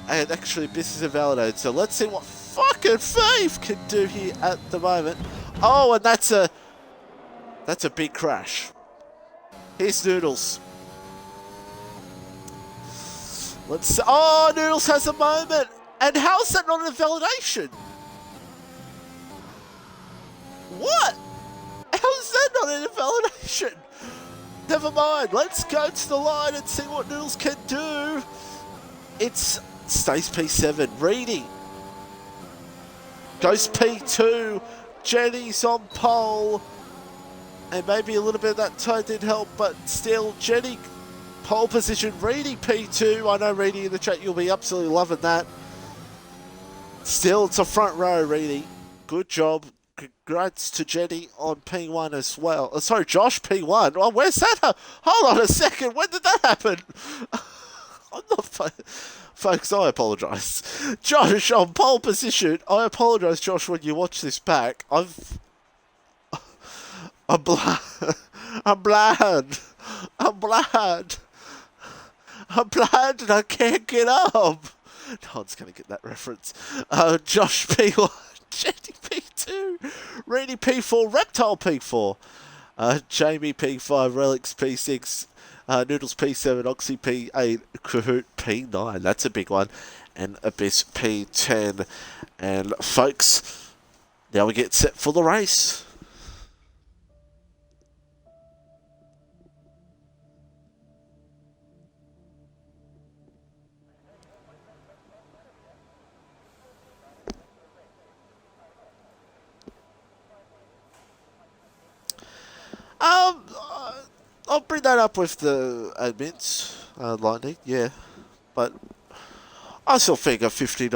Speaker 1: And actually, this is invalidated. So let's see what fucking Thief can do here at the moment. Oh, and that's a big crash. Here's Noodles. Let's... Oh, Noodles has a moment. And how is that not an invalidation? What? How is that not an invalidation? Never mind. Let's go to the line and see what Noodles can do. It's stays P7. Reedy goes P2. Jenny's on pole. And maybe a little bit of that toe did help, but still, Jenny pole position. Reedy P2. I know Reedy in the chat, you'll be absolutely loving that. Still, it's a front row, Reedy. Good job. Congrats to Jenny on P1 as well. Sorry, Josh, P1. Oh, where's that? Hold on a second. When did that happen? I'm not... Folks, I apologise. Josh on pole position. I apologise, Josh, when you watch this back. I'm blind. I'm blind. I'm blind. I'm blind and I can't get up. No one's going to get that reference. Josh P1, Jenny P2, Reedy P4, Reptile P4, Jamie P5, Relics P6, Noodles P7, Oxy P8, Kahoot P9, that's a big one, and Abyss P10. And folks, now we get set for the race. I'll bring that up with the admins, Lightning, yeah. But I still think a $50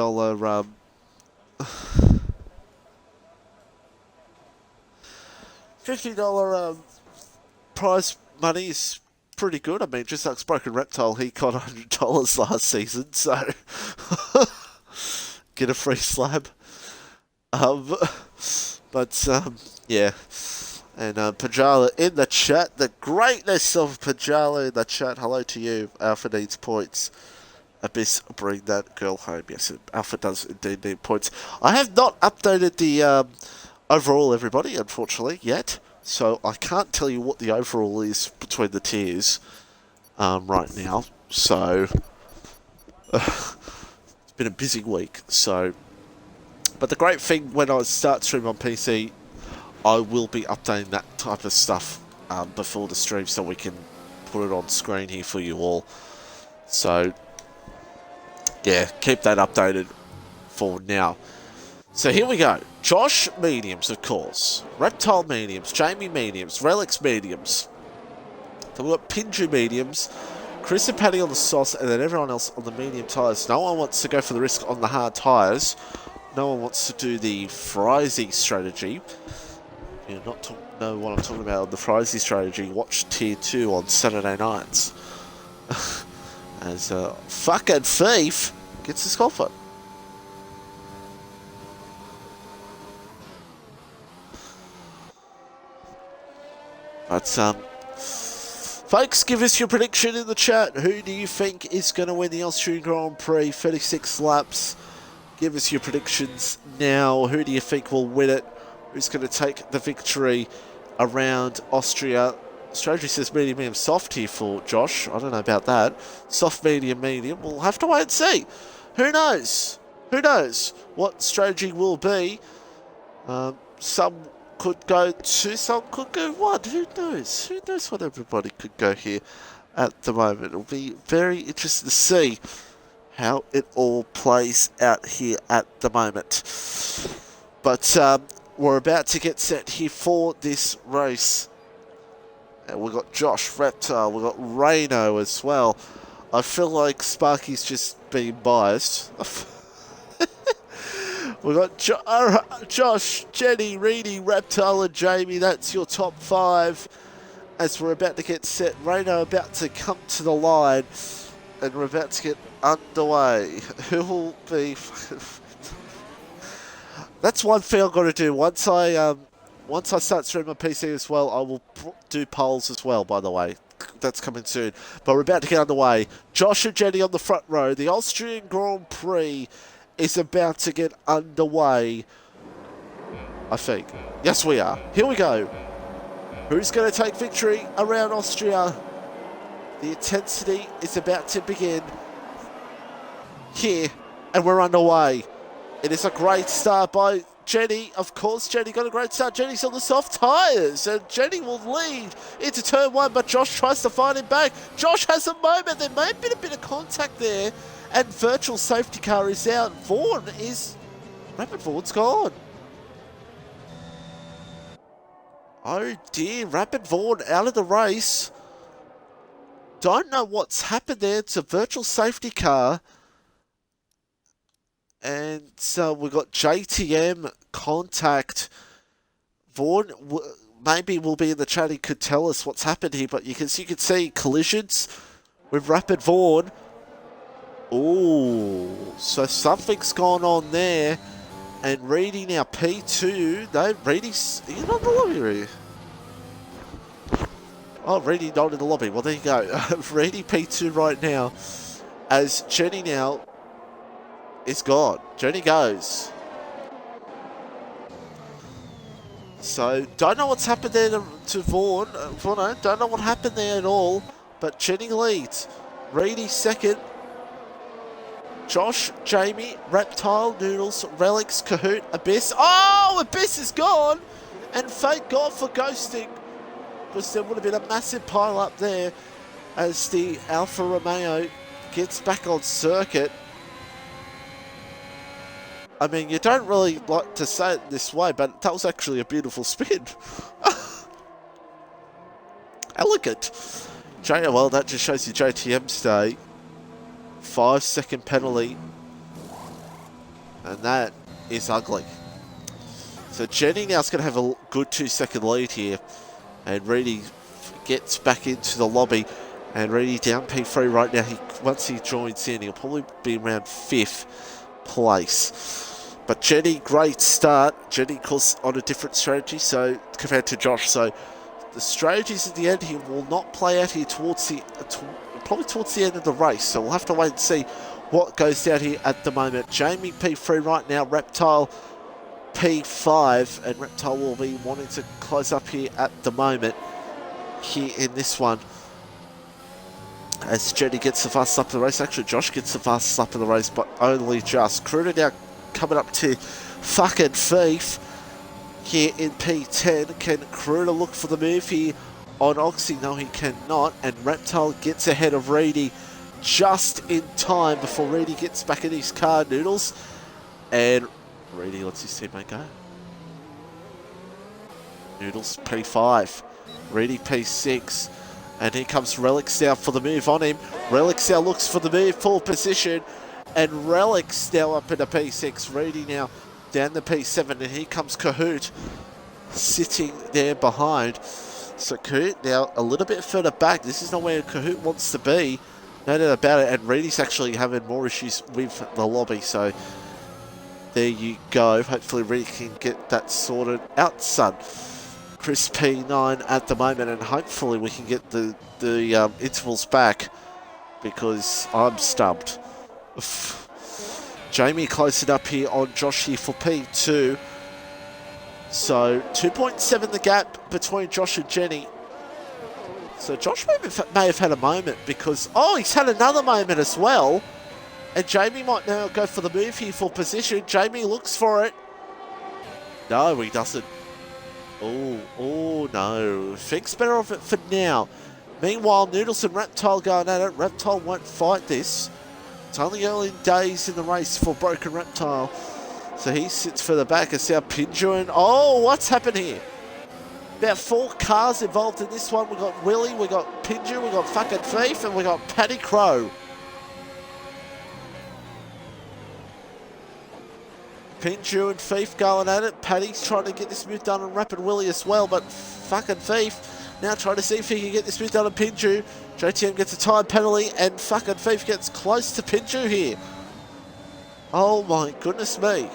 Speaker 1: $50 prize money is pretty good. I mean, just like Broken Reptile, he got $100 last season, so get a free slab. Yeah. And Pajala in the chat, the greatness of Pajala in the chat. Hello to you. Alpha needs points. Abyss, bring that girl home. Yes, Alpha does indeed need points. I have not updated the overall, everybody, unfortunately, yet. So I can't tell you what the overall is between the tiers right now. So it's been a busy week. So, but the great thing when I start streaming on PC, I will be updating that type of stuff before the stream so we can put it on screen here for you all. So, yeah, keep that updated for now. So here we go. Josh mediums, of course. Reptile mediums. Jamie mediums. Relics mediums. Then we've got Pinju mediums. Chris and Paddy on the sauce, and then everyone else on the medium tyres. No one wants to go for the risk on the hard tyres. No one wants to do the Frizy strategy. You know what I'm talking about on the Frizy strategy, watch Tier 2 on Saturday nights. As a fucking thief gets his golfer. But, folks, give us your prediction in the chat. Who do you think is going to win the Austrian Grand Prix? 36 laps. Give us your predictions now. Who do you think will win it? Who's going to take the victory around Austria? Strategy says medium, medium, soft here for Josh. I don't know about that. Soft, medium, medium. We'll have to wait and see. Who knows? Who knows what strategy will be? Some could go 2, some could go 1. Who knows? Who knows what everybody could go here at the moment? It'll be very interesting to see how it all plays out here at the moment. But we're about to get set here for this race. And we've got Josh Reptile, we've got Reno as well. I feel like Sparky's just being biased. We've got Josh, Jenny, Reedy, Reptile and Jamie. That's your top 5 as we're about to get set. Reno about to come to the line and we're about to get underway. Who will be... That's one thing I've got to do. Once I start streaming on PC as well, I will do polls as well, by the way. That's coming soon. But we're about to get underway. Josh and Jenny on the front row. The Austrian Grand Prix is about to get underway, I think. Yes, we are. Here we go. Who's going to take victory around Austria? The intensity is about to begin. here, and we're underway. It is a great start by Jenny. Of course, Jenny got a great start. Jenny's on the soft tyres, and Jenny will lead into turn 1, but Josh tries to find him back. Josh has a moment. There may have been a bit of contact there, and virtual safety car is out. Rapid Vaughan's gone. Oh dear, Rapid Vaughan out of the race. Don't know what's happened there. It's a virtual safety car. And so we've got JTM, contact. Vaughan maybe will be in the chat. He could tell us what's happened here, but you can see collisions with Rapid Vaughan. Oh, so something's gone on there. And Reedy now P2. No, Reedy's not in the lobby, really. Oh, Reedy not in the lobby. Well, there you go. Reedy P2 right now. As Jenny now is gone. Jenny goes. So, don't know what's happened there to Vaughan. Don't know what happened there at all. But Jenny leads. Reedy second. Josh, Jamie, Reptile, Noodles, Relics, Kahoot, Abyss. Oh, Abyss is gone! And thank God for ghosting, because there would have been a massive pile up there as the Alfa Romeo gets back on circuit. I mean, you don't really like to say it this way, but that was actually a beautiful spin. Elegant. Well, that just shows you JTM stay. 5-second penalty, and that is ugly. So Jenny now's going to have a good 2-second lead here, and Reedy gets back into the lobby, and Reedy down P3 right now. Once he joins in, he'll probably be around 5th place. But Jenny, great start. Jenny, of course, on a different strategy so compared to Josh. So the strategies at the end here will not play out here towards the probably towards the end of the race, so we'll have to wait and see what goes down here at the moment. Jamie P3 right now, Reptile P5, and Reptile will be wanting to close up here at the moment here in this one as Jenny gets the fastest up of the race. Actually, Josh gets the fastest up of the race, but only just. Kruder now coming up to fucking Thief here in P10. Can Kruder look for the move here on Oxy? No, he cannot, and Reptile gets ahead of Reedy just in time before Reedy gets back in his car. Noodles, and Reedy lets his teammate go. Noodles P5, Reedy P6, and here comes Relics now for the move on him. Relics now looks for the move, full position, and Relics now up in a P6. Reedy now down the P7, and here comes Kahoot sitting there behind. So Kahoot now a little bit further back. This is not where Kahoot wants to be. No doubt about it. And Reedy's actually having more issues with the lobby. So there you go. Hopefully Reedy can get that sorted out, son. Chris P9 at the moment. And hopefully we can get the intervals back, because I'm stumped. Jamie close it up here on Josh here for P2. So 2.7 the gap between Josh and Jenny. So Josh may have had a moment, because he's had another moment as well, and Jamie might now go for the move here for position. Jamie looks for it. No, he doesn't. Oh no. Thinks better of it for now. Meanwhile, Noodles and Reptile going at it. Reptile won't fight this. It's only early days in the race for Broken Reptile. So he sits further back. It's now Pinju, and what's happened here? About 4 cars involved in this one. We got Willie, we got Pinju, we got fucking Thief, and we got Paddy Crow. Pinju and Thief going at it. Paddy's trying to get this move done on Rapid Willie as well, but fucking Thief now trying to see if he can get this move done on Pinju. JTM gets a time penalty, and fucking Thief gets close to Pinju here. Oh my goodness me.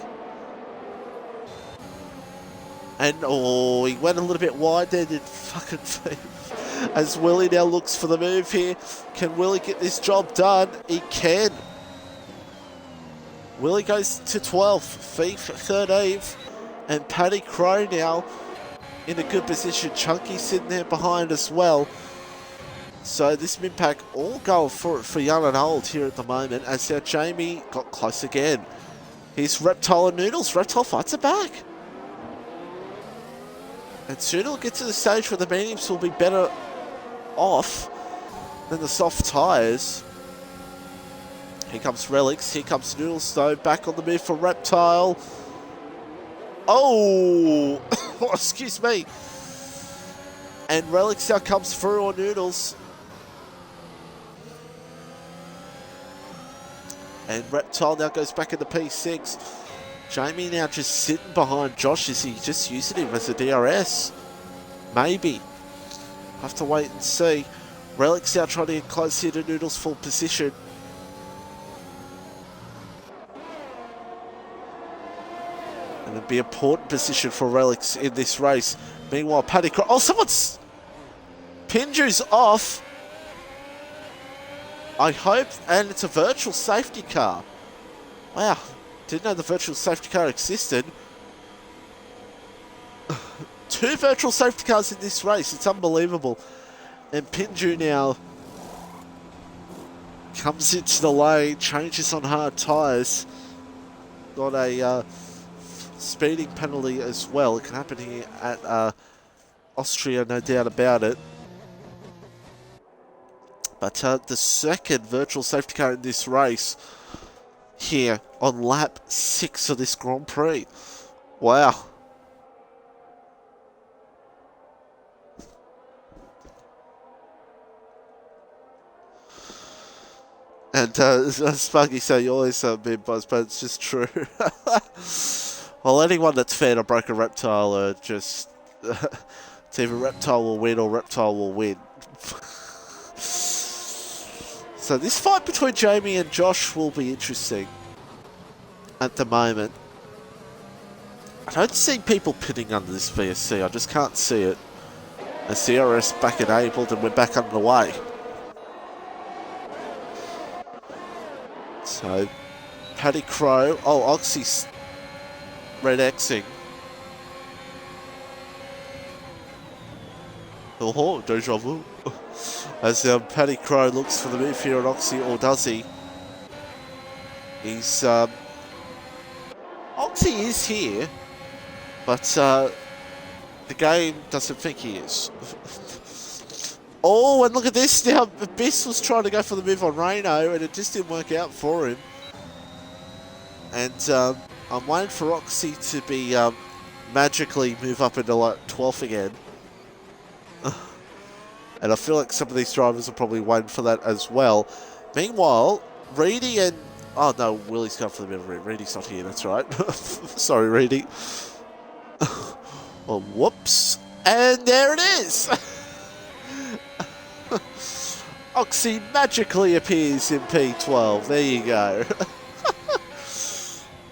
Speaker 1: And he went a little bit wide there, did fucking Thief. As Willie now looks for the move here. Can Willie get this job done? He can. Willie goes to 12th, Thief 13th, and Paddy Crow now in a good position. Chunky sitting there behind as well. So this mid-pack all going for young and old here at the moment, as now Jamie got close again. Here's Reptile and Noodles. Reptile fights it back. And soon it'll get to the stage where the mediums will be better off than the soft tyres. Here comes Relics. Here comes Noodles, though. Back on the move for Reptile. Oh! Excuse me. And Relics now comes through on Noodles. And Reptile now goes back into P6. Jamie now just sitting behind Josh. Is he just using him as a DRS? Maybe. Have to wait and see. Relics now trying to get close here to Noodles' full position. And it'd be an important position for Relics in this race. Meanwhile, Paddy Crow... Oh, someone's... Pinju's off. I hope... And it's a virtual safety car. Wow. Didn't know the virtual safety car existed. 2 virtual safety cars in this race. It's unbelievable. And Pinju now comes into the lane, changes on hard tyres. Got a speeding penalty as well. It can happen here at Austria, no doubt about it. But the second virtual safety car in this race here on lap 6 of this Grand Prix. Wow. And Spuggy say you always been buzzed, but it's just true. Well, anyone that's fed a broken reptile are just... it's either Reptile will win or Reptile will win. So this fight between Jamie and Josh will be interesting at the moment. I don't see people pitting under this VSC. I just can't see it. As CRS back enabled and we're back underway. So, Paddy Crow. Oh, Oxy's red Xing. Oh, deja vu. As Paddy Crow looks for the move here on Oxy, or does he? He's... Oxy is here, but the game doesn't think he is. Oh, and look at this now. Abyss was trying to go for the move on Reno, and it just didn't work out for him. And I'm waiting for Oxy to be magically move up into like 12th again. And I feel like some of these drivers are probably waiting for that as well. Meanwhile, Reedy and... Oh, no, Willie's going for the middle. Reedy's not here, that's right. Sorry, Reedy. Oh, whoops. And there it is! Oxy magically appears in P12. There you go.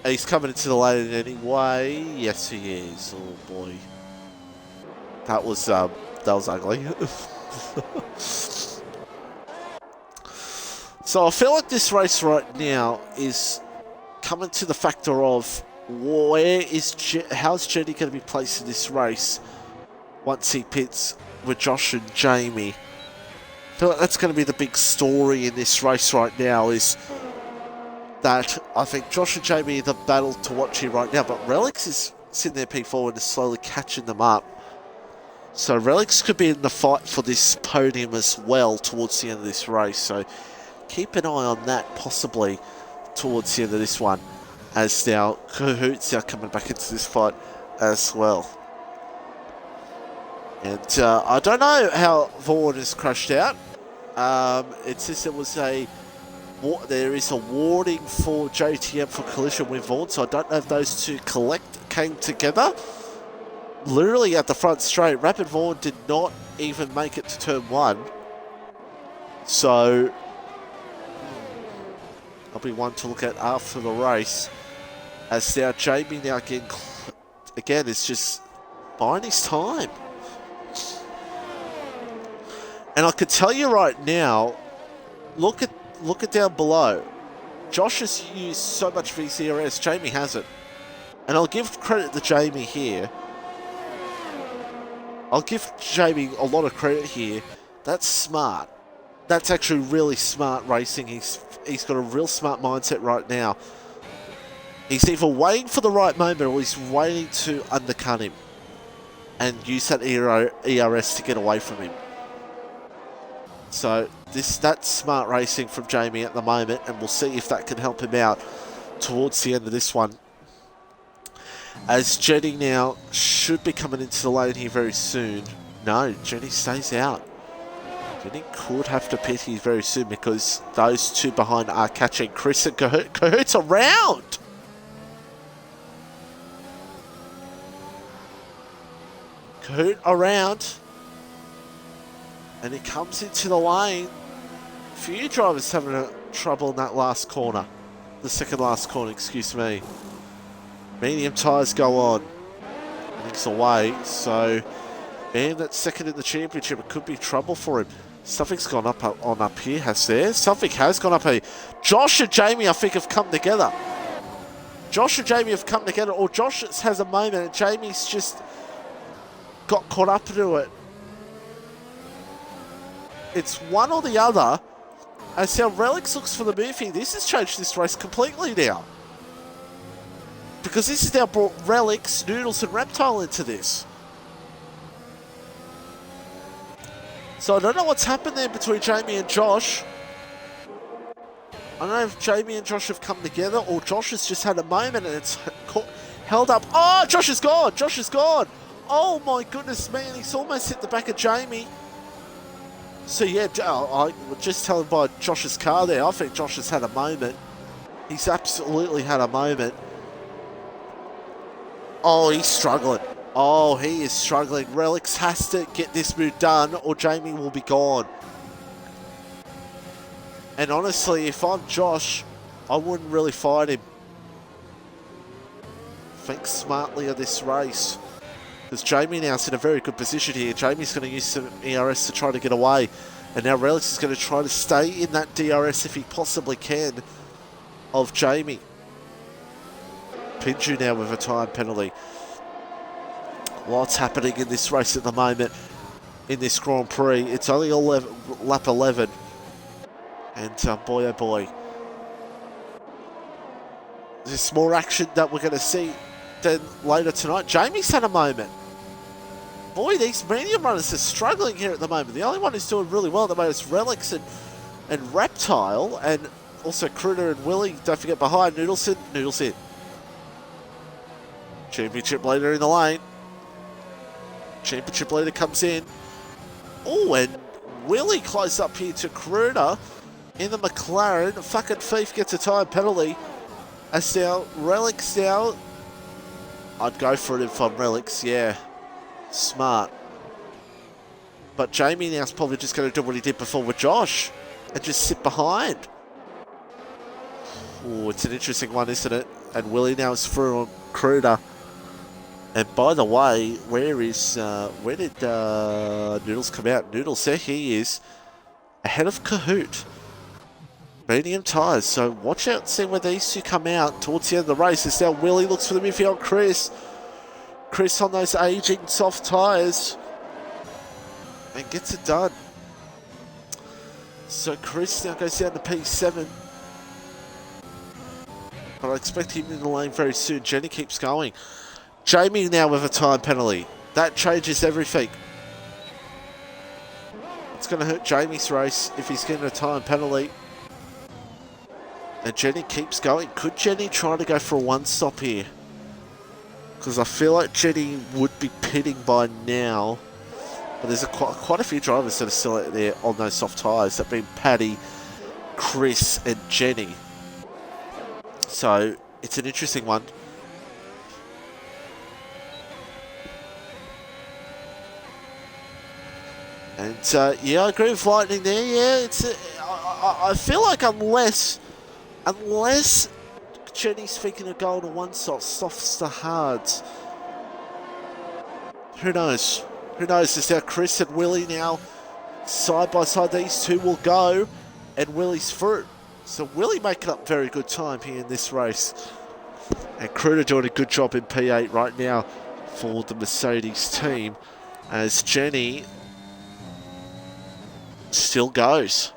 Speaker 1: And he's coming into the lane anyway. Yes, he is. Oh, boy. That was ugly. So I feel like this race right now is coming to the factor of how's Jenny going to be placed in this race once he pits with Josh and Jamie. I feel like that's going to be the big story in this race right now, is that I think Josh and Jamie are the battle to watch here right now, but Relics is sitting there P4 and is slowly catching them up. So Relics could be in the fight for this podium as well towards the end of this race. So keep an eye on that possibly towards the end of this one, as now Cahoots are coming back into this fight as well. And I don't know how Vaughan is crashed out. It says there is a warning for JTM for collision with Vaughan, so I don't know if those two came together. Literally at the front straight, Rapid Vaughan did not even make it to turn 1. So that'll be one to look at after the race. As now Jamie now again is just buying his time. And I could tell you right now, look at down below. Josh has used so much VCRS, Jamie hasn't. And I'll give credit to Jamie here. I'll give Jamie a lot of credit here. That's smart. that's actually really smart racing. He's got a real smart mindset right now. He's either waiting for the right moment or he's waiting to undercut him and use that ERS to get away from him. So that's smart racing from Jamie at the moment, and we'll see if that can help him out towards the end of this one. As Jenny now should be coming into the lane here very soon. No, Jenny stays out. Jenny could have to pit here very soon because those two behind are catching Chris and Cahoot. Cahoot's around! Cahoot around. And he comes into the lane. A few drivers having trouble in that last corner. The second last corner, excuse me. Medium tyres go on. And he's away. So, man, that's second in the championship. It could be trouble for him. Something's gone up here, has there? Something has gone up here. Josh and Jamie, I think, have come together. Josh and Jamie have come together. Or Josh has a moment and Jamie's just got caught up into it. It's one or the other. As how Relics looks for the move here. This has changed this race completely now. Because this has now brought Relics, Noodles and Reptile into this. So I don't know what's happened there between Jamie and Josh. I don't know if Jamie and Josh have come together or Josh has just had a moment and it's held up. Oh, Josh is gone. Josh is gone. Oh my goodness, man. He's almost hit the back of Jamie. So yeah, I was just telling by Josh's car there, I think Josh has had a moment. He's absolutely had a moment. Oh, he's struggling. Oh, he is struggling. Relics has to get this move done or Jamie will be gone. And honestly, if I'm Josh, I wouldn't really fight him. Think smartly of this race. Because Jamie now is in a very good position here. Jamie's going to use some ERS to try to get away. And now Relics is going to try to stay in that DRS if he possibly can of Jamie. Pinju now with a time penalty. What's happening in this race at the moment in this Grand Prix? It's only lap 11. And boy oh boy. There's more action that we're going to see then later tonight. Jamie's had a moment. Boy, these medium runners are struggling here at the moment. The only one who's doing really well at the moment is Relics and Reptile, and also Critter and Willie. Don't forget behind Noodles in. Championship leader in the lane. Championship leader comes in. Oh, and Willie close up here to Critter in the McLaren. Fucking Thief gets a time penalty. As now Relics now. I'd go for it if I'm Relics, yeah. Smart. But Jamie now's probably just going to do what he did before with Josh and just sit behind. Oh, it's an interesting one, isn't it? And Willie now is through on Cruder. And by the way, where did Noodles come out? Noodles, there he is, ahead of Cahoot. Medium tyres, so watch out and see where these two come out towards the end of the race. As now Willie looks for the midfield. Chris on those aging soft tyres and gets it done. So Chris now goes down to P7. But I expect him in the lane very soon. Jenny keeps going. Jamie now with a time penalty. That changes everything. It's going to hurt Jamie's race if he's getting a time penalty. And Jenny keeps going. Could Jenny try to go for a one-stop here? Because I feel like Jenny would be pitting by now. But there's quite a few drivers that are still out there on those soft tyres. That being Paddy, Chris and Jenny. So it's an interesting one. And yeah, I agree with Lightning there. Yeah, I feel like unless Jenny's thinking of going to one stop, softs to hards. Who knows? Who knows? It's now Chris and Willie now side by side. These two will go, and Willie's through. So Willie making up very good time here in this race. And Cruder doing a good job in P8 right now for the Mercedes team. As Jenny still goes.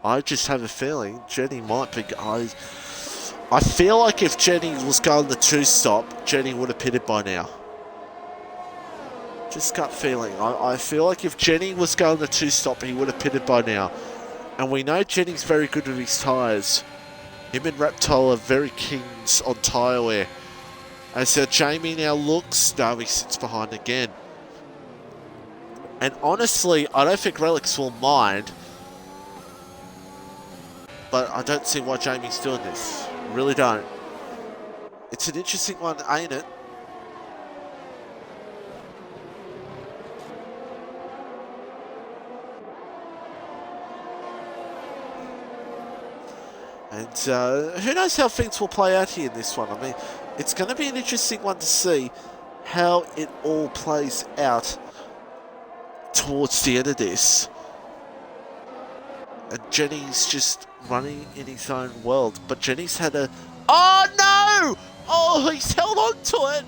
Speaker 1: I just have a feeling Jenny might be... I feel like if Jenny was going the two-stop, Jenny would have pitted by now. Just gut feeling. I feel like if Jenny was going the two-stop, he would have pitted by now. And we know Jenny's very good with his tyres. Him and Reptile are very kings on tyre wear. As Jamie now looks... No, he sits behind again. And honestly, I don't think Relics will mind. But I don't see why Jamie's doing this. Really don't. It's an interesting one, ain't it? And who knows how things will play out here in this one. I mean, it's going to be an interesting one to see how it all plays out towards the end of this. And Jenny's just running in his own world. But Jenny's had a... Oh, no! Oh, he's held on to it.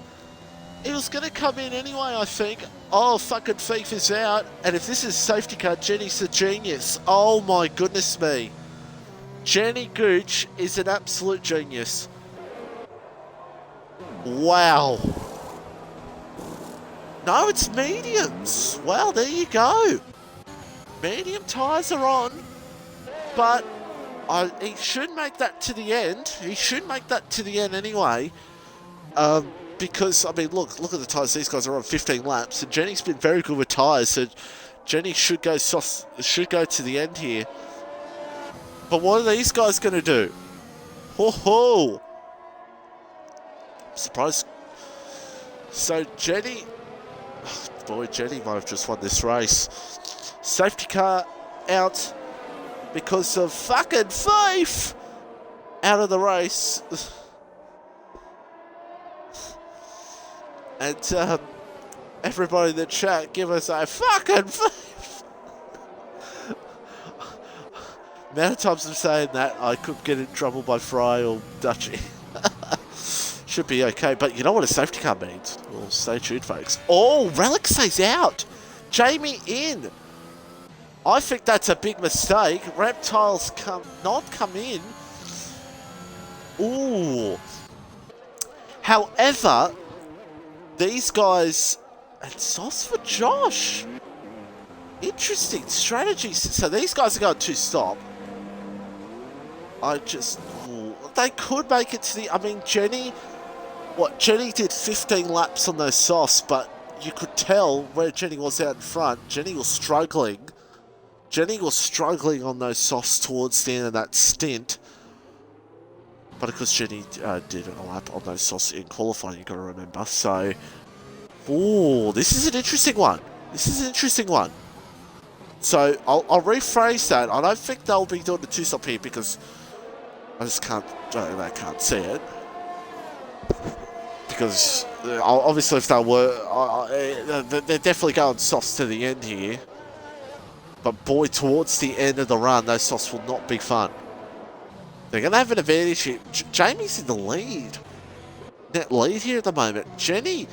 Speaker 1: He was going to come in anyway, I think. Oh, fucking Thief is out. And if this is safety car, Jenny's a genius. Oh, my goodness me. Jenny Gooch is an absolute genius. Wow. No, it's mediums. Well, there you go. Medium tyres are on. But he should make that to the end. He should make that to the end anyway. Because, I mean, look at the tyres. These guys are on 15 laps. And Jenny's been very good with tyres. So Jenny should go to the end here. But what are these guys going to do? Ho-ho! I'm surprised. So Jenny... Oh, boy, Jenny might have just won this race. Safety car out because of fucking Thief! Out of the race. And everybody in the chat give us a fucking Thief! The amount of times I'm saying that, I could get in trouble by Fry or Dutchy. Should be okay, but you know what a safety car means? Well, stay tuned, folks. Oh, Relic stays out! Jamie in! I think that's a big mistake. Reptiles not come in. Ooh. However, these guys... And sauce for Josh! Interesting strategy. So these guys are going to stop. They could make it to the... I mean, Jenny did 15 laps on those softs, but you could tell where Jenny was out in front. Jenny was struggling. Jenny was struggling on those softs towards the end of that stint. But of course, Jenny did a lap on those softs in qualifying, you've got to remember. So, ooh, this is an interesting one. So, I'll rephrase that. I don't think they'll be doing the two-stop here because... I just can't see it. Because, obviously, if they were... they're definitely going softs to the end here. But, boy, towards the end of the run, those softs will not be fun. They're going to have an advantage here. Jamie's in the lead. Net lead here at the moment. Jenny's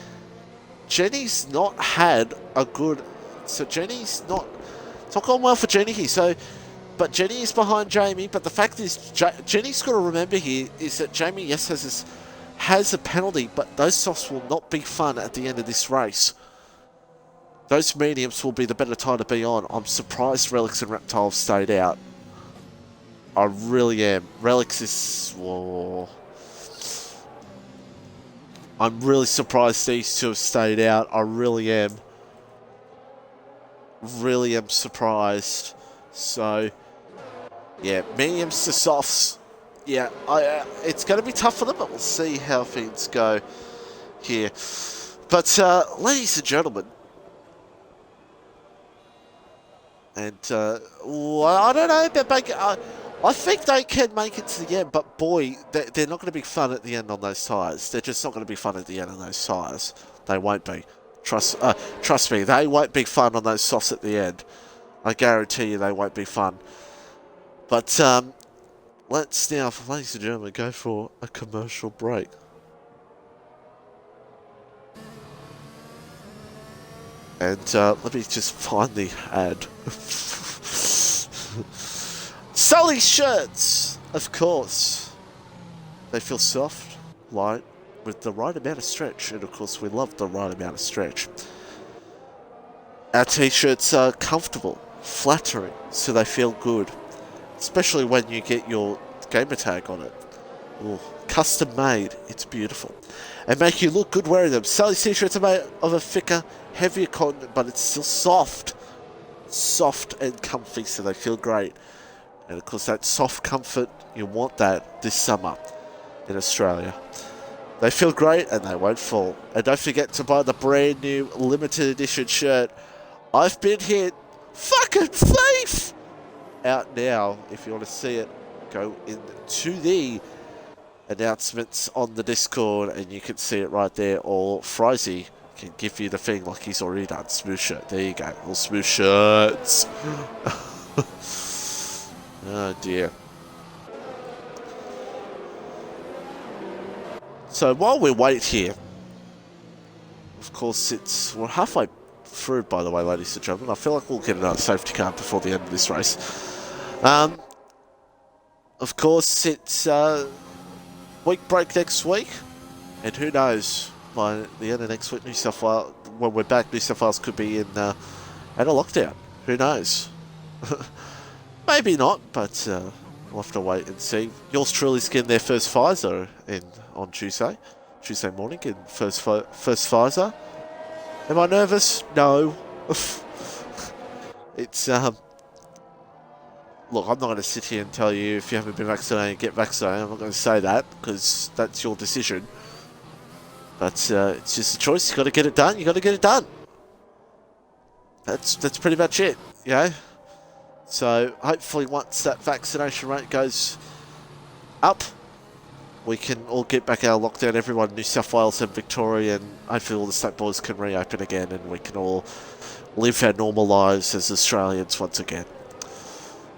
Speaker 1: not had a good... So, Jenny's not... It's not gone well for Jenny here. So... But Jenny is behind Jamie, but the fact is, Jenny's got to remember here is that Jamie, yes, has a penalty, but those softs will not be fun at the end of this race. Those mediums will be the better tyre to be on. I'm surprised Relics and Reptile have stayed out. I really am. Relics is... Whoa. I'm really surprised these two have stayed out. I really am. Really am surprised. So... Yeah, mediums to softs. Yeah, it's going to be tough for them, but we'll see how things go here. But, ladies and gentlemen, and, well, I don't know about I think they can make it to the end, but boy, they're not going to be fun at the end on those tyres. They're just not going to be fun at the end on those tyres. They won't be. Trust me, they won't be fun on those softs at the end. I guarantee you they won't be fun. But let's now, ladies and gentlemen, go for a commercial break. And let me just find the ad. Sully shirts, of course. They feel soft, light, with the right amount of stretch, and of course we love the right amount of stretch. Our t-shirts are comfortable, flattering, so they feel good, especially when you get your gamer tag on it. Ooh, custom made, it's beautiful. And make you look good wearing them. Sully's t-shirts are made of a thicker, heavier cotton, but it's still soft. Soft and comfy, so they feel great. And of course that soft comfort, you want that this summer in Australia. They feel great and they won't fall. And don't forget to buy the brand new limited edition shirt, I've Been Hit, Fucking Thief! Out now. If you want to see it, go into the announcements on the Discord and you can see it right there. Or Frizy can give you the thing like he's already done. Smooth shirt. There you go. All smooth shirts. Oh dear. So while we wait here, of course we're halfway through, by the way, ladies and gentlemen. I feel like we'll get another safety car before the end of this race. Of course it's week break next week, and who knows, by the end of next week, New South Wales, when we're back, New South Wales could be in at a lockdown. Who knows? Maybe not, but we'll have to wait and see. Yours truly skinned their first Pfizer on Tuesday morning in first Pfizer. Am I nervous? No. It's look, I'm not going to sit here and tell you if you haven't been vaccinated, get vaccinated. I'm not going to say that because that's your decision. But it's just a choice. You got to get it done. You got to get it done. That's pretty much it. You know. So hopefully once that vaccination rate goes up, we can all get back our lockdown. Everyone in New South Wales and Victoria, and hopefully all the state borders can reopen again and we can all live our normal lives as Australians once again.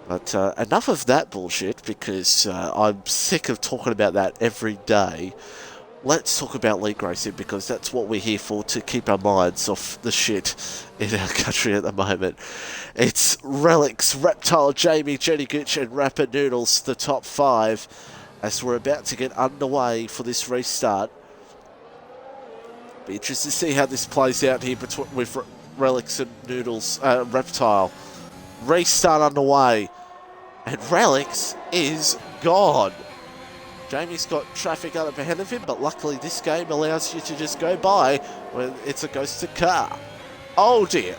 Speaker 1: But enough of that bullshit, because I'm sick of talking about that every day. Let's talk about league racing, because that's what we're here for, to keep our minds off the shit in our country at the moment. It's Relics, Reptile, Jamie, Jenny Gooch and Rapper Noodles, the top 5, as we're about to get underway for this restart. Be interested to see how this plays out here with Relics and Noodles, Reptile. Restart underway, and Relics is gone. Jamie's got traffic up ahead of him, but luckily this game allows you to just go by when it's a ghosted car. Oh dear.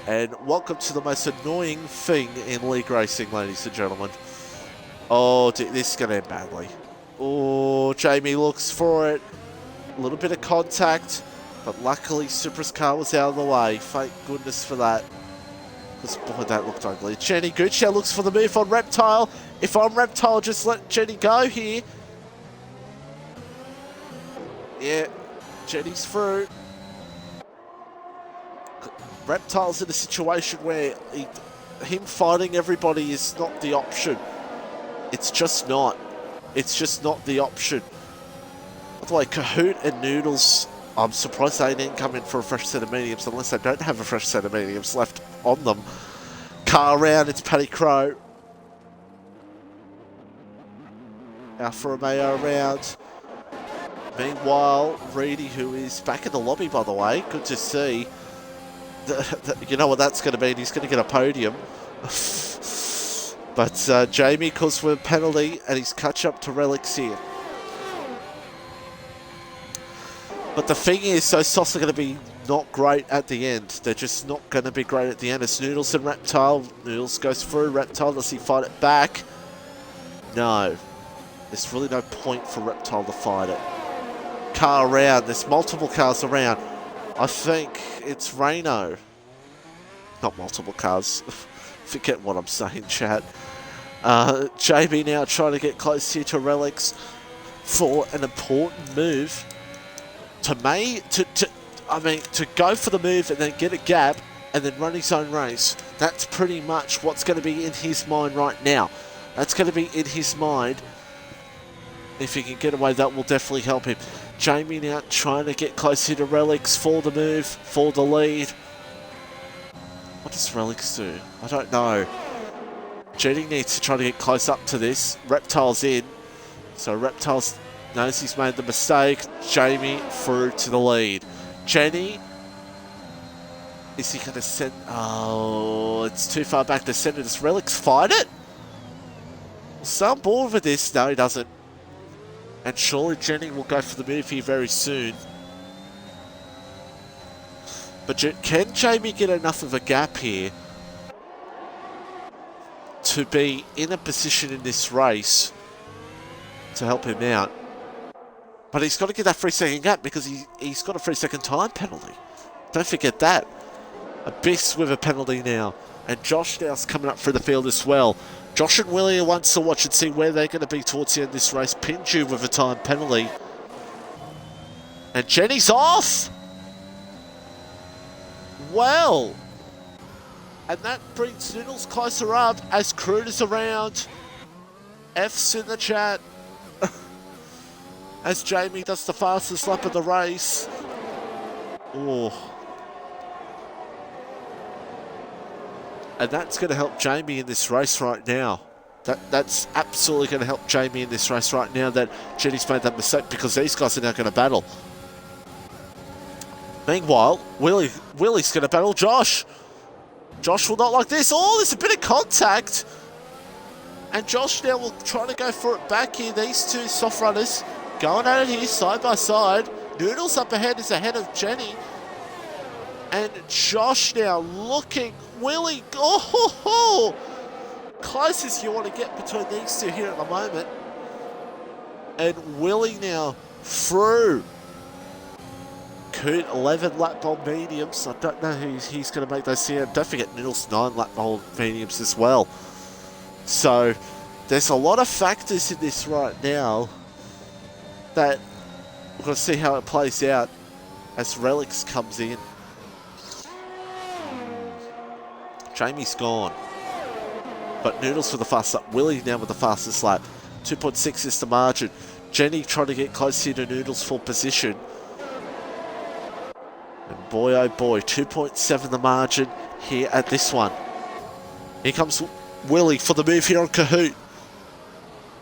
Speaker 1: And welcome to the most annoying thing in league racing, ladies and gentlemen. Oh dear, this is going to end badly. Oh, Jamie looks for it. A little bit of contact, but luckily Supra's car was out of the way. Thank goodness for that. Because, boy, that looked ugly. Jenny Gooch now looks for the move on Reptile. If I'm Reptile, just let Jenny go here. Yeah, Jenny's through. Reptile's in a situation where him fighting everybody is not the option. It's just not. It's just not the option. By the way, Kahoot and Noodles, I'm surprised they didn't come in for a fresh set of mediums unless they don't have a fresh set of mediums left on them. Car around, it's Paddy Crow. Alfa Romeo around. Meanwhile, Reedy, who is back in the lobby, by the way, good to see. You know what that's going to mean, he's going to get a podium. But Jamie calls for a penalty and he's catch up to Relics here. But the thing is, those softs are going to be not great at the end. They're just not going to be great at the end. It's Noodles and Reptile. Noodles goes through. Reptile, does he fight it back? No. There's really no point for Reptile to fight it. Car around. There's multiple cars around. I think it's Reno. Not multiple cars. Forget what I'm saying, chat. JB now trying to get close here to Relics for an important move. To go for the move and then get a gap and then run his own race. That's pretty much what's going to be in his mind right now. That's going to be in his mind. If he can get away, that will definitely help him. Jamie now trying to get closer to Relics for the move, for the lead. What does Relics do? I don't know. Jenny needs to try to get close up to this. Reptile's in. So Reptile's knows he's made the mistake. Jamie through to the lead. Jenny. Is he going to send... Oh, it's too far back to send it. Does Relics fight it? So I'm bored with this. No, he doesn't. And surely Jenny will go for the move here very soon. But can Jamie get enough of a gap here to be in a position in this race to help him out? But he's got to get that 3-second gap because he's got a 3-second time penalty. Don't forget that. Abyss with a penalty now. And Josh now's coming up through the field as well. Josh and Willie are ones to watch and see where they're going to be towards the end of this race. Pinju with a time penalty. And Jenny's off! Well. And that brings Noodles closer up as Crude is around. F's in the chat. As Jamie does the fastest lap of the race. Oh. And that's going to help Jamie in this race right now. That's absolutely going to help Jamie in this race right now that Jenny's made that mistake because these guys are now going to battle. Meanwhile, Willie's going to battle Josh. Josh will not like this. Oh, there's a bit of contact. And Josh now will try to go for it back here. These two soft runners going at it here side by side. Noodles up ahead is ahead of Jenny. And Josh now looking, Willie, oh, closest you want to get between these two here at the moment. And Willie now through. Coot 11 lap bold mediums. I don't know who he's going to make those here. Don't forget Noodles 9 lap bold mediums as well. So there's a lot of factors in this right now that we're going to see how it plays out as Relics comes in. Jamie's gone. But Noodles for the fast lap. Willie now with the fastest lap. 2.6 is the margin. Jenny trying to get close here to Noodles for position. And boy, oh boy, 2.7 the margin here at this one. Here comes Willie for the move here on Kahoot.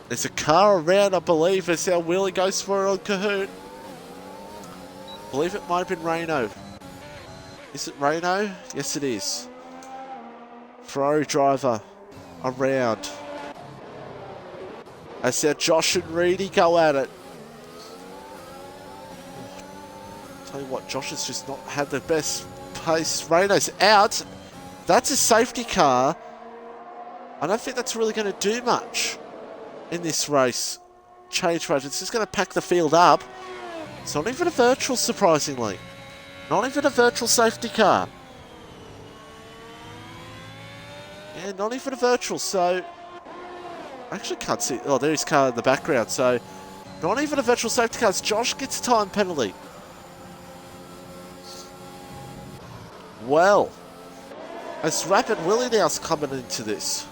Speaker 1: There's a car around, I believe, as how Willie goes for it on Kahoot. I believe it might have been Reno. Is it Reno? Yes, it is. Ferrari driver around. As now Josh and Reedy go at it. Tell you what, Josh has just not had the best pace. Reno's out. That's a safety car. I don't think that's really going to do much in this race. Change rate. It's just going to pack the field up. It's not even a virtual, surprisingly. Not even a virtual safety car. Yeah, not even a virtual, so... I actually can't see... Oh, there is car in the background, so... Not even a virtual safety car. Josh gets a time penalty. Well, as Rapid Willie now's coming into this.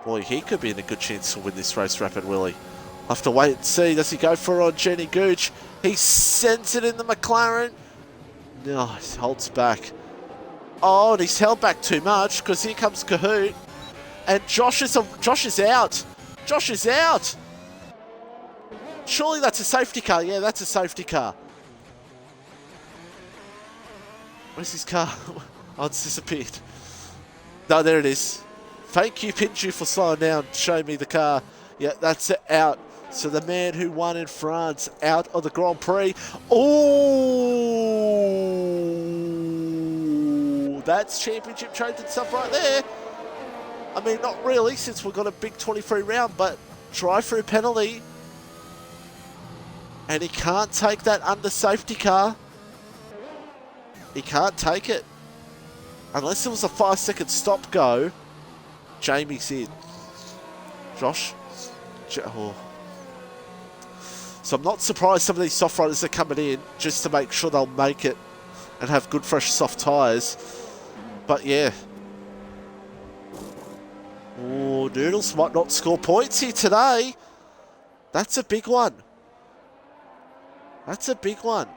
Speaker 1: Boy, he could be in a good chance to win this race, Rapid Willie. I'll have to wait and see. Does he go for it on Jenny Gooch? He sends it in the McLaren. No, he holds back. Oh, and he's held back too much because here comes Kahoot. And Josh is out. Josh is out. Surely that's a safety car. Yeah, that's a safety car. Where's his car? Oh, it's disappeared. No, there it is. Thank you, Pinju, for slowing down. Show me the car. Yeah, that's it, out. So the man who won in France out of the Grand Prix. Oh, that's championship changing stuff right there. I mean, not really, since we've got a big 23 round, but drive-through penalty. And he can't take that under safety car. He can't take it. Unless it was a 5-second stop go. Jamie's in. Josh. Oh. So I'm not surprised some of these soft riders are coming in just to make sure they'll make it and have good, fresh, soft tyres. But yeah. Oh, Noodles might not score points here today. That's a big one. That's a big one.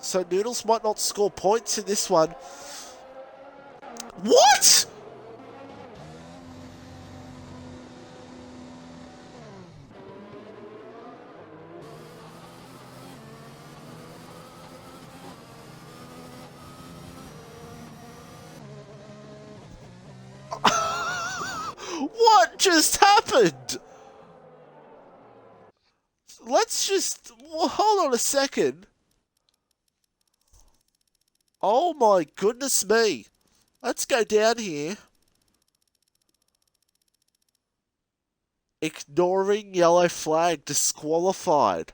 Speaker 1: So Noodles might not score points in this one. What? What just happened? Let's just... Well, hold on a second. Oh my goodness me. Let's go down here. Ignoring yellow flag, disqualified.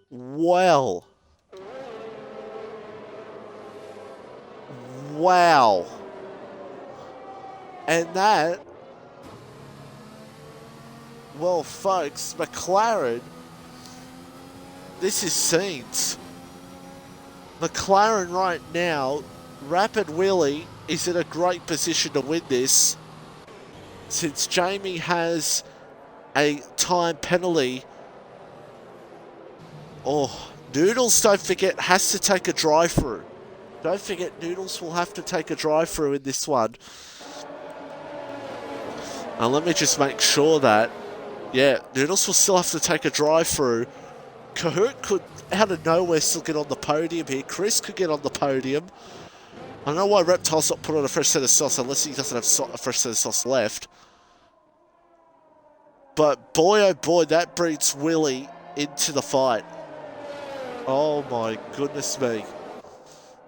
Speaker 1: Well. Wow. And that... Well, folks, McLaren... This is scenes. McLaren right now, Rapid Willie is in a great position to win this, since Jamie has a time penalty. Oh, Noodles, don't forget, has to take a drive-through. Don't forget, Noodles will have to take a drive-through in this one. And let me just make sure that, yeah, Noodles will still have to take a drive-through. Kahoot could, out of nowhere, still get on the podium here. Chris could get on the podium. I don't know why Reptile's not put on a fresh set of sauce unless he doesn't have a fresh set of sauce left. But boy, oh boy, that breeds Willie into the fight. Oh my goodness me.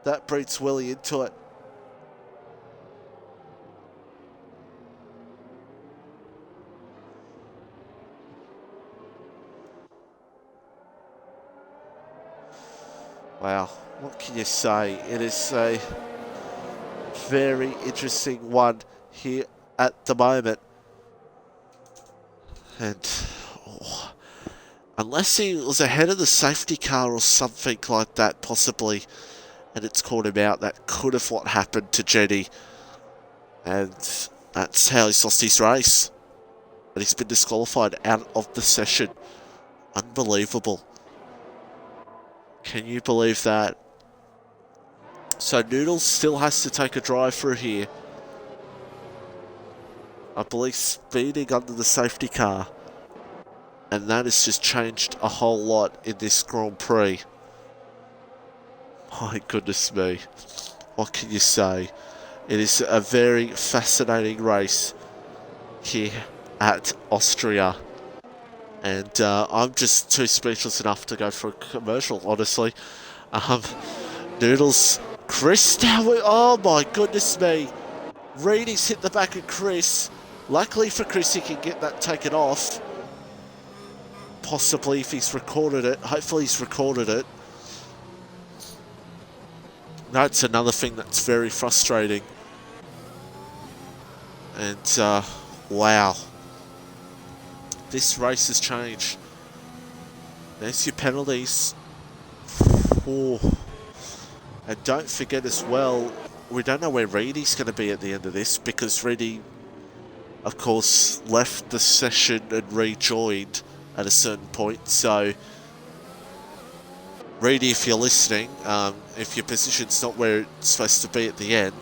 Speaker 1: That breeds Willie into it. Wow, what can you say? It is a very interesting one here at the moment. And oh, unless he was ahead of the safety car or something like that, possibly, and it's caught him out, that could have what happened to Jenny. And that's how he's lost his race. And he's been disqualified out of the session. Unbelievable. Can you believe that? So Noodles still has to take a drive through here. I believe speeding under the safety car. And that has just changed a whole lot in this Grand Prix. My goodness me. What can you say? It is a very fascinating race here at Austria. And I'm just too speechless enough to go for a commercial, honestly. Noodles, Chris now, oh my goodness me. Reedy's hit the back of Chris. Luckily for Chris, he can get that taken off. Possibly if he's recorded it. Hopefully he's recorded it. That's another thing that's very frustrating. And, wow. This race has changed. There's your penalties. Oh. And don't forget as well, we don't know where Reedy's going to be at the end of this, because Reedy, of course, left the session and rejoined at a certain point. So, Reedy, if you're listening, if your position's not where it's supposed to be at the end,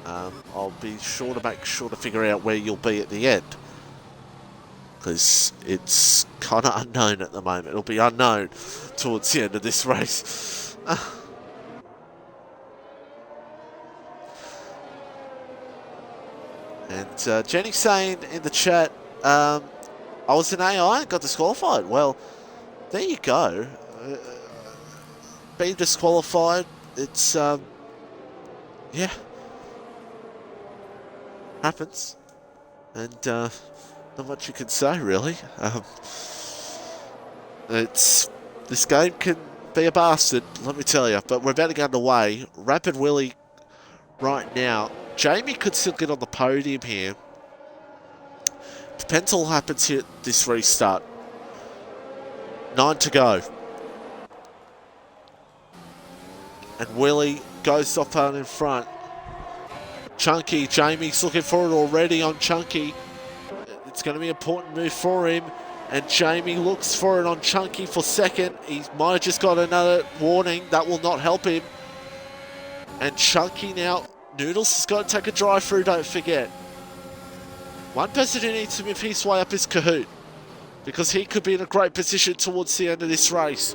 Speaker 1: I'll be sure to make sure to figure out where you'll be at the end. Because it's kind of unknown at the moment. It'll be unknown towards the end of this race. And Jenny saying in the chat, I was an AI and got disqualified. Well, there you go. Being disqualified, it's, yeah. Happens. And, not much you can say, really. This game can be a bastard, let me tell you. But we're about to get underway. Rapid Willie right now. Jamie could still get on the podium here. Depends on what happens here at this restart. 9 to go. And Willie goes off out in front. Chunky, Jamie's looking for it already on Chunky. It's going to be an important move for him. And Jamie looks for it on Chunky for second. He might have just got another warning. That will not help him. And Chunky now Noodles has got to take a drive through, don't forget. One person who needs to move his way up is Kahoot, because he could be in a great position towards the end of this race.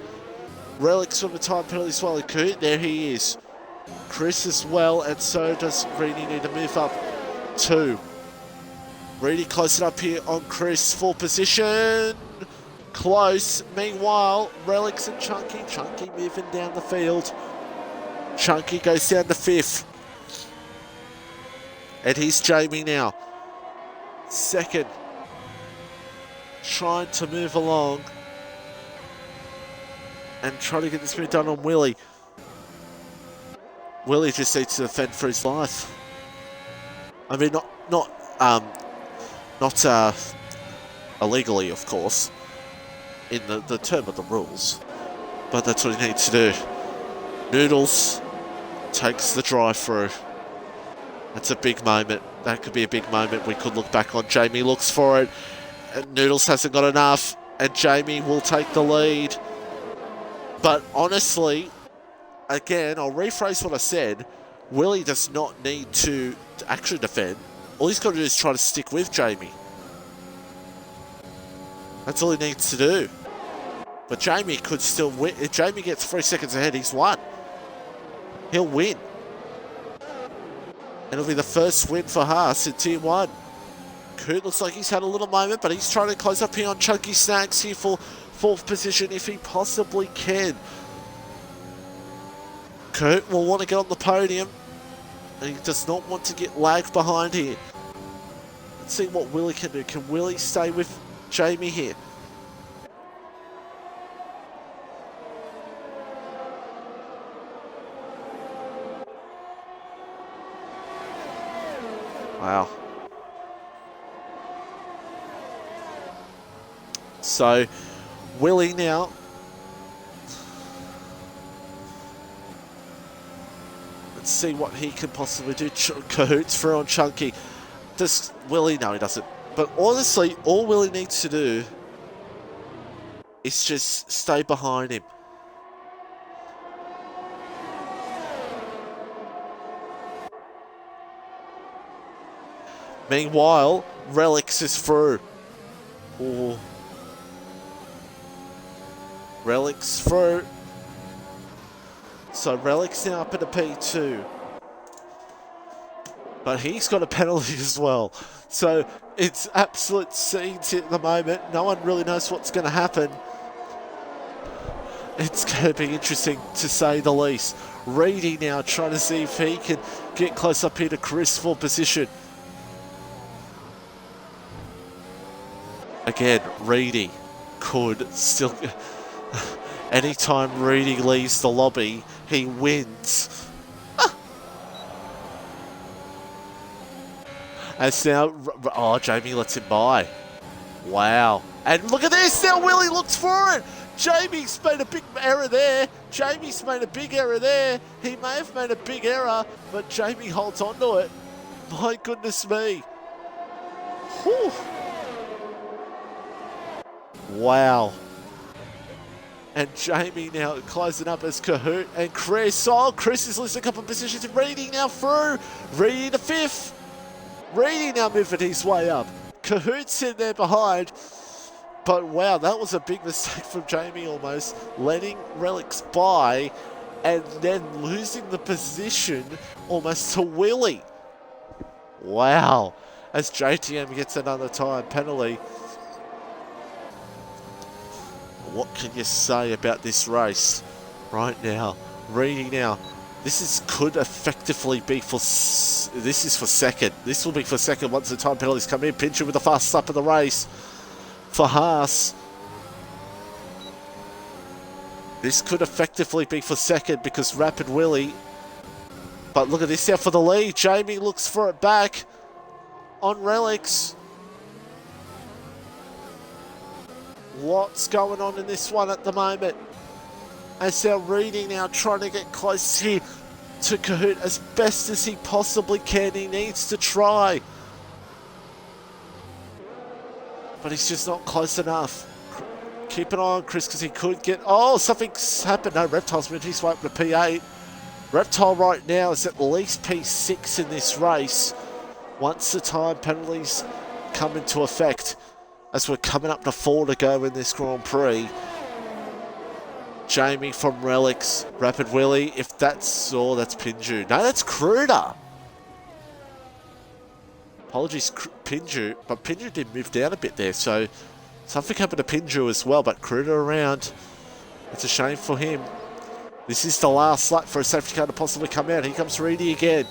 Speaker 1: Relics from the time penalty as well. Kahoot, there he is. Chris as well, and so does Reedy need to move up too. Reedy close it up here on Chris. Full position. Close. Meanwhile, Relics and Chunky. Chunky moving down the field. Chunky goes down to 5th. And here's Jamie now. 2nd. Trying to move along. And trying to get this move done on Willie. Willie just needs to defend for his life. I mean, not illegally, of course, in the term of the rules. But that's what he needs to do. Noodles takes the drive through. That's a big moment. That could be a big moment we could look back on. Jamie looks for it. And Noodles hasn't got enough. And Jamie will take the lead. But honestly, again, I'll rephrase what I said. Willie does not need to actually defend. All he's got to do is try to stick with Jamie. That's all he needs to do. But Jamie could still win. If Jamie gets 3 seconds ahead, he's won. He'll win. And it'll be the first win for Haas in Tier 1. Coot looks like he's had a little moment, but he's trying to close up here on Chunky Snacks here for 4th position if he possibly can. Coot will want to get on the podium, and he does not want to get lagged behind here. Let's see what Willie can do. Can Willie stay with Jamie here? Wow. So, Willie now. Let's see what he can possibly do. Cahoots through on Chunky. Does Willie? No, he doesn't. But honestly, all Willie needs to do is just stay behind him. Meanwhile, Relics is through. Ooh. Relics through. So Relics now up at a P2. But he's got a penalty as well. So it's absolute scenes at the moment. No one really knows what's going to happen. It's going to be interesting to say the least. Reedy now trying to see if he can get close up here to Chris for position. Again, Reedy could still... Anytime Reedy leaves the lobby, he wins. As now... Oh, Jamie lets him by. Wow. And look at this! Now Willie looks for it! Jamie's made a big error there. Jamie's made a big error there. He may have made a big error, but Jamie holds on to it. My goodness me. Whew. Wow. And Jamie now closing up as Kahoot and Chris. Oh, Chris is losing a couple of positions. Reedy now through. Reedy to 5th. Reedy now moving his way up. Kahoot's in there behind. But wow, that was a big mistake from Jamie almost. Letting Relics by and then losing the position almost to Willie. Wow. As JTM gets another time penalty. What can you say about this race right now? Reedy now. This could effectively be for... This is for 2nd. This will be for 2nd once the time penalties come in. Pincher with the fastest up of the race for Haas. This could effectively be for 2nd because Rapid Willie... But look at this now for the lead. Jamie looks for it back on Relics. What's going on in this one at the moment? As they're Reedy now trying to get close here to Kahoot as best as he possibly can. He needs to try. But he's just not close enough. Keep an eye on Chris because he could get... Oh, something's happened. No, Reptile's moved his way up to P8. Reptile right now is at least P6 in this race. Once the time penalties come into effect, as we're coming up to 4 to go in this Grand Prix. Jamie from Relics, Rapid Willie, if that's... oh, that's Pinju. No, that's Kruder. Apologies, Pinju, but Pinju did move down a bit there, so something happened to Pinju as well, but Kruder around. It's a shame for him. This is the last lap for a safety car to possibly come out. Here comes Reedy again.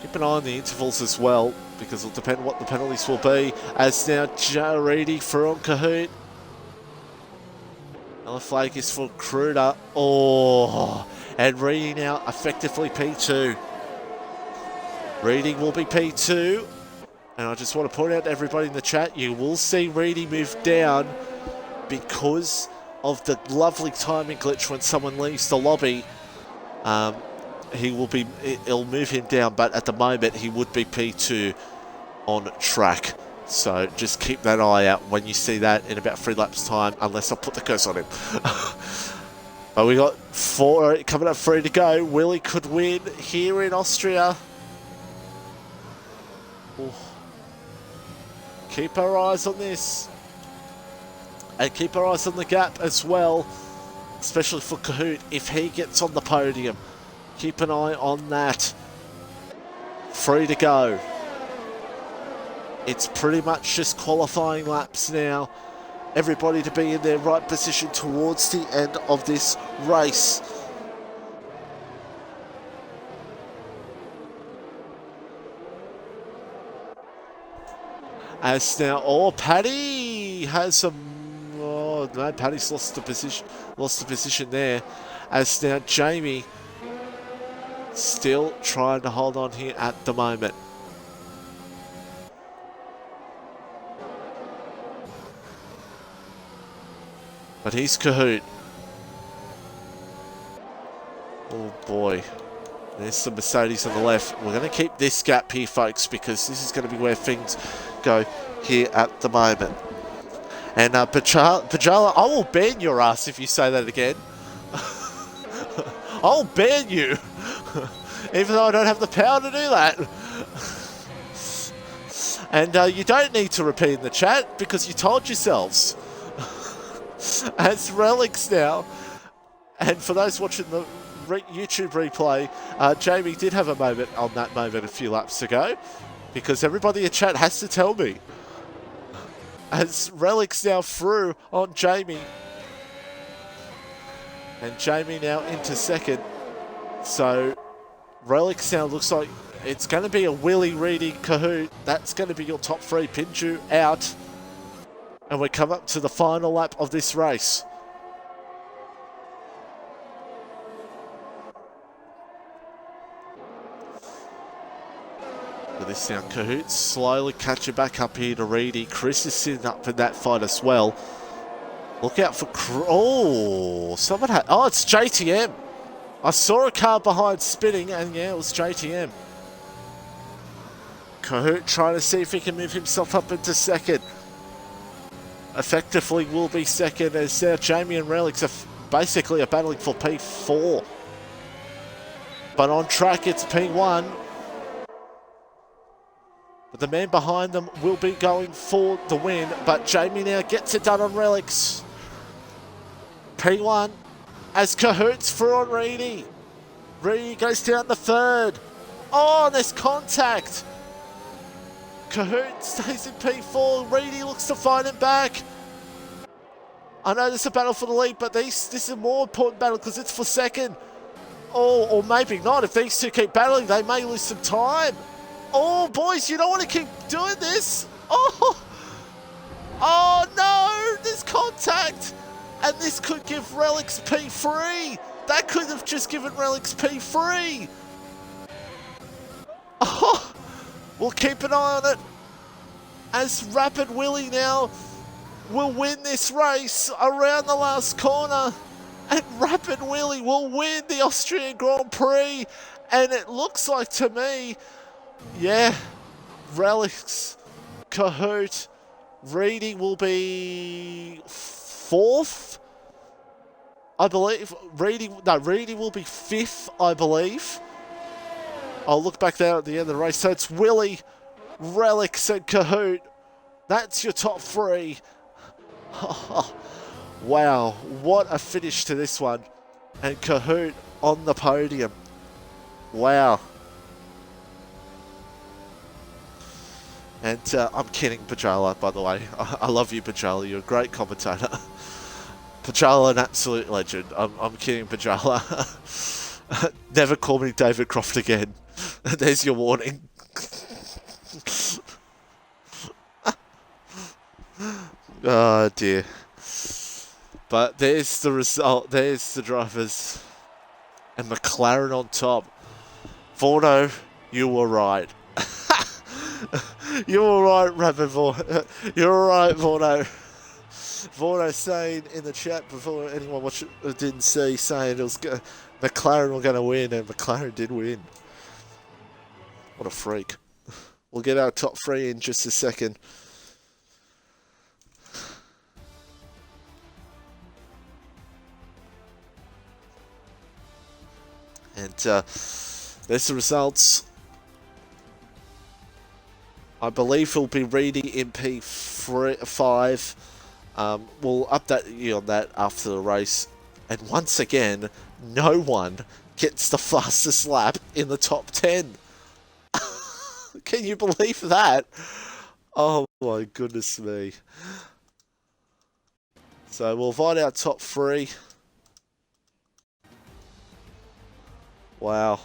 Speaker 1: Keep an eye on the intervals as well, because it'll depend what the penalties will be. As now Reedy for on Kahoot. Another flag is for Kruder. Oh, and Reedy now effectively P2. Reedy will be P2. And I just want to point out to everybody in the chat, you will see Reedy move down because of the lovely timing glitch when someone leaves the lobby. It'll move him down, but at the moment he would be P2 on track. So just keep that eye out when you see that in about 3 laps time, unless I put the curse on him. But we got 4 coming up, 3 to go. Willie could win here in Austria. Ooh. Keep our eyes on this. And keep our eyes on the gap as well, especially for Kahoot if he gets on the podium. Keep an eye on that. 3 to go. It's pretty much just qualifying laps now. Everybody to be in their right position towards the end of this race. As now, Paddy has some... oh no, Paddy's lost the position there. As now, Jamie still trying to hold on here at the moment. But he's Kahoot. Oh boy. There's the Mercedes on the left. We're going to keep this gap here, folks, because this is going to be where things go here at the moment. And Pajala, I will ban your ass if you say that again. I'll ban you. Even though I don't have the power to do that. And you don't need to repeat in the chat because you told yourselves. As Relics now, and for those watching the YouTube replay, Jamie did have a moment on that moment a few laps ago, because everybody in chat has to tell me. As Relics now through on Jamie, and Jamie now into second, so Relics now looks like it's going to be a Willie, Reedy, Kahoot. That's going to be your top 3. Pinju out. And we come up to the final lap of this race. With this now, Kahoot slowly catching back up here to Reedy. Chris is sitting up in that fight as well. Look out for... oh, someone had... oh, it's JTM. I saw a car behind spinning, and yeah, it was JTM. Kahoot trying to see if he can move himself up into second. Effectively will be second, as Jamie and Relics are basically battling for P4. But on track it's P1. But the man behind them will be going for the win. But Jamie now gets it done on Relics. P1 as Kahoot's through on Reedy. Reedy goes down the 3rd. Oh, there's contact. Kahoot stays in P4. Reedy looks to find him back. I know there's a battle for the lead, but this is a more important battle because it's for second. Oh, or maybe not. If these two keep battling, they may lose some time. Oh, boys, you don't want to keep doing this. Oh no, there's contact. And this could give Relics P3. That could have just given Relics P3. Oh. We'll keep an eye on it, as Rapid Willie now will win this race around the last corner, and Rapid Willie will win the Austrian Grand Prix. And it looks like to me, yeah, Relics, Kahoot, Reedy will be 4th, I believe Reedy will be 5th, I believe. I'll look back there at the end of the race. So it's Willie, Relics, and Kahoot. That's your top 3. Wow, what a finish to this one. And Kahoot on the podium. Wow. And I'm kidding, Pajala, by the way. I love you, Pajala. You're a great commentator. Pajala, an absolute legend. I'm kidding, Pajala. Never call me David Croft again. There's your warning. Oh, dear. But there's the result. There's the drivers. And McLaren on top. Vorno, you were right. You were right, Rabbit. You're right, Vorno. Vorno saying in the chat before anyone didn't see, saying it was McLaren were going to win, and McLaren did win. What a freak. We'll get our top 3 in just a second. And there's the results. I believe he'll be reading in P5. We'll update you on that after the race. And once again, no one gets the fastest lap in the top 10. Can you believe that? Oh my goodness me. So we'll find our top 3. Wow.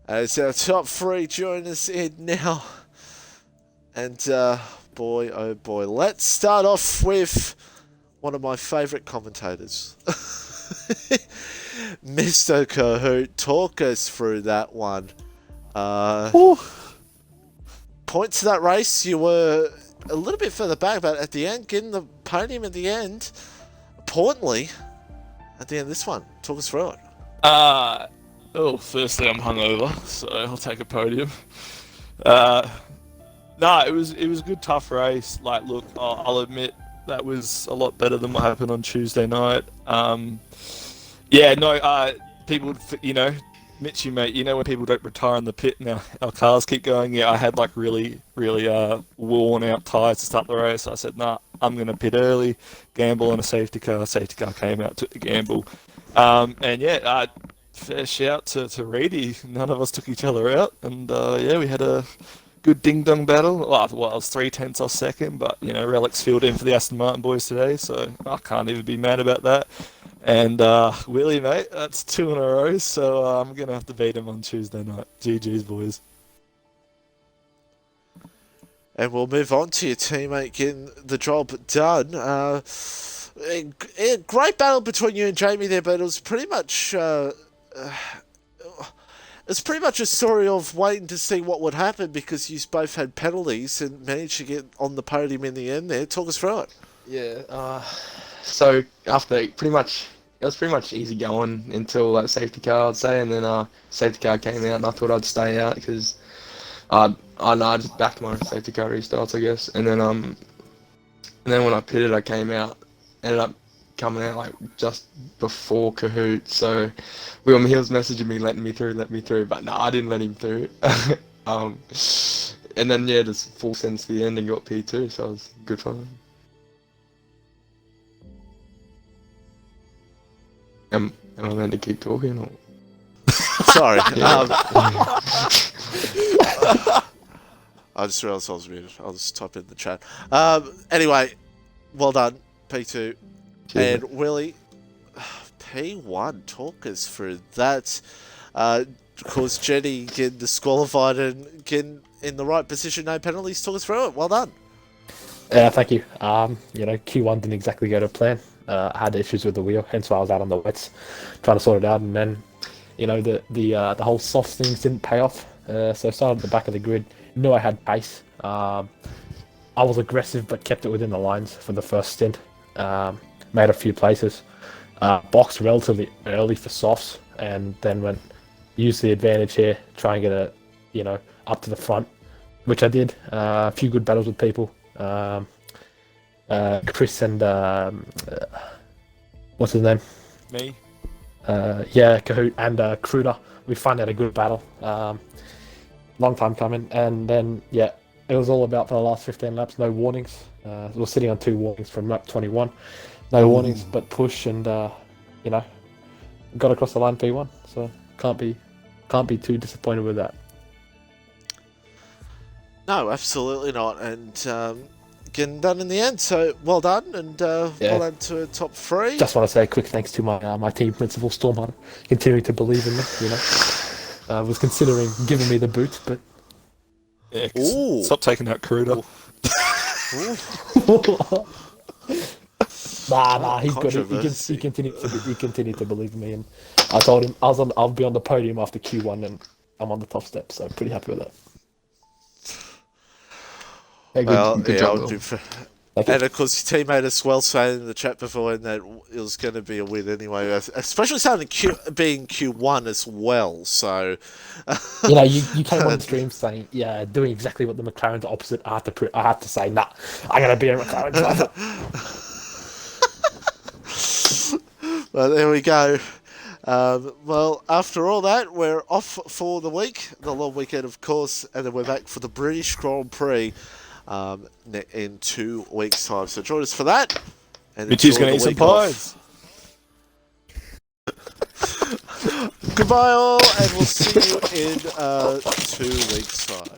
Speaker 1: As our top 3 join us in now. And boy, oh boy. Let's start off with one of my favourite commentators. Mr. Kahoot, talk us through that one. Points to that race, you were a little bit further back, but at the end, getting the podium at the end, importantly, at the end of this one. Talk us through it.
Speaker 2: Firstly, I'm hungover, so I'll take a podium. It was a good, tough race. Like, look, I'll admit that was a lot better than what happened on Tuesday night. People, Mitchy, mate, when people don't retire in the pit and our cars keep going, yeah, I had like really worn out tyres to start the race. So I said, nah, I'm going to pit early, gamble on a safety car. Safety car came out, took the gamble. Fair shout to Reedy. None of us took each other out. And we had a good ding-dong battle. Well, I was 3/10 off second, but, Relics filled in for the Aston Martin boys today, so I can't even be mad about that. And Willie, mate, that's 2 in a row, so I'm going to have to beat him on Tuesday night. GG's, boys.
Speaker 1: And we'll move on to your teammate getting the job done. A great battle between you and Jamie there, but it was pretty much... it's pretty much a story of waiting to see what would happen because you both had penalties and managed to get on the podium in the end there. Talk us through it.
Speaker 3: Yeah, so after it was pretty much easy going until that safety car, I'd say, and then safety car came out and I thought I'd stay out because I just backed my safety car restarts, I guess, and then when I pitted, I came out, ended up coming out like just before Kahoot, so he was messaging me, let me through, but no, I didn't let him through. And then just full sense to the end and got P2, so it was good fun. Am I meant to keep talking or?
Speaker 1: Sorry. I just realised I was muted. I'll just type in the chat. Anyway, well done, P2.
Speaker 3: Cheers.
Speaker 1: And Willie, P1, talk us through that. Of course, Jenny getting disqualified and getting in the right position, no penalties. Talk us through it. Well done.
Speaker 4: Thank you. Q1 didn't exactly go to plan. I had issues with the wheel, hence why I was out on the wets, trying to sort it out. And then, the whole soft things didn't pay off. So I started at the back of the grid. Knew I had pace. I was aggressive, but kept it within the lines for the first stint. Made a few places. Boxed relatively early for softs, and then used the advantage here, try and get up to the front. which I did. A few good battles with people. Chris and what's his name?
Speaker 2: Me.
Speaker 4: Yeah, Kahoot and Kruder. We found out a good battle. Long time coming, and then yeah, it was all about for the last 15 laps. No warnings. We're sitting on 2 warnings from lap 21. No warnings, but push and you know, got across the line P1. So can't be too disappointed with that.
Speaker 1: No, absolutely not. And getting done in the end. So well done, and well done to top 3.
Speaker 4: Just want to say a quick thanks to my team principal Stormhunter, continuing to believe in me. You know, was considering giving me the boot, but
Speaker 2: Yeah, stop taking out Kruder.
Speaker 4: Nah, he's got it. He continued to believe in me, and I told him I'll be on the podium after Q1, and I'm on the top step, so pretty happy with that.
Speaker 3: Yeah, good job, Will.
Speaker 1: And of course, your teammate as well saying in the chat before that it was going to be a win anyway, especially sounding being Q1 as well. So,
Speaker 4: you know, you came on the stream saying, yeah, doing exactly what the McLaren's opposite. I have to say, nah, I'm going to be a McLaren driver.
Speaker 1: Well, there we go. Well, after all that, we're off for the week, the long weekend, of course, and then we're back for the British Grand Prix in 2 weeks' time. So join us for that. And
Speaker 2: Mitchie's going to eat some pies.
Speaker 1: Goodbye, all, and we'll see you in 2 weeks' time.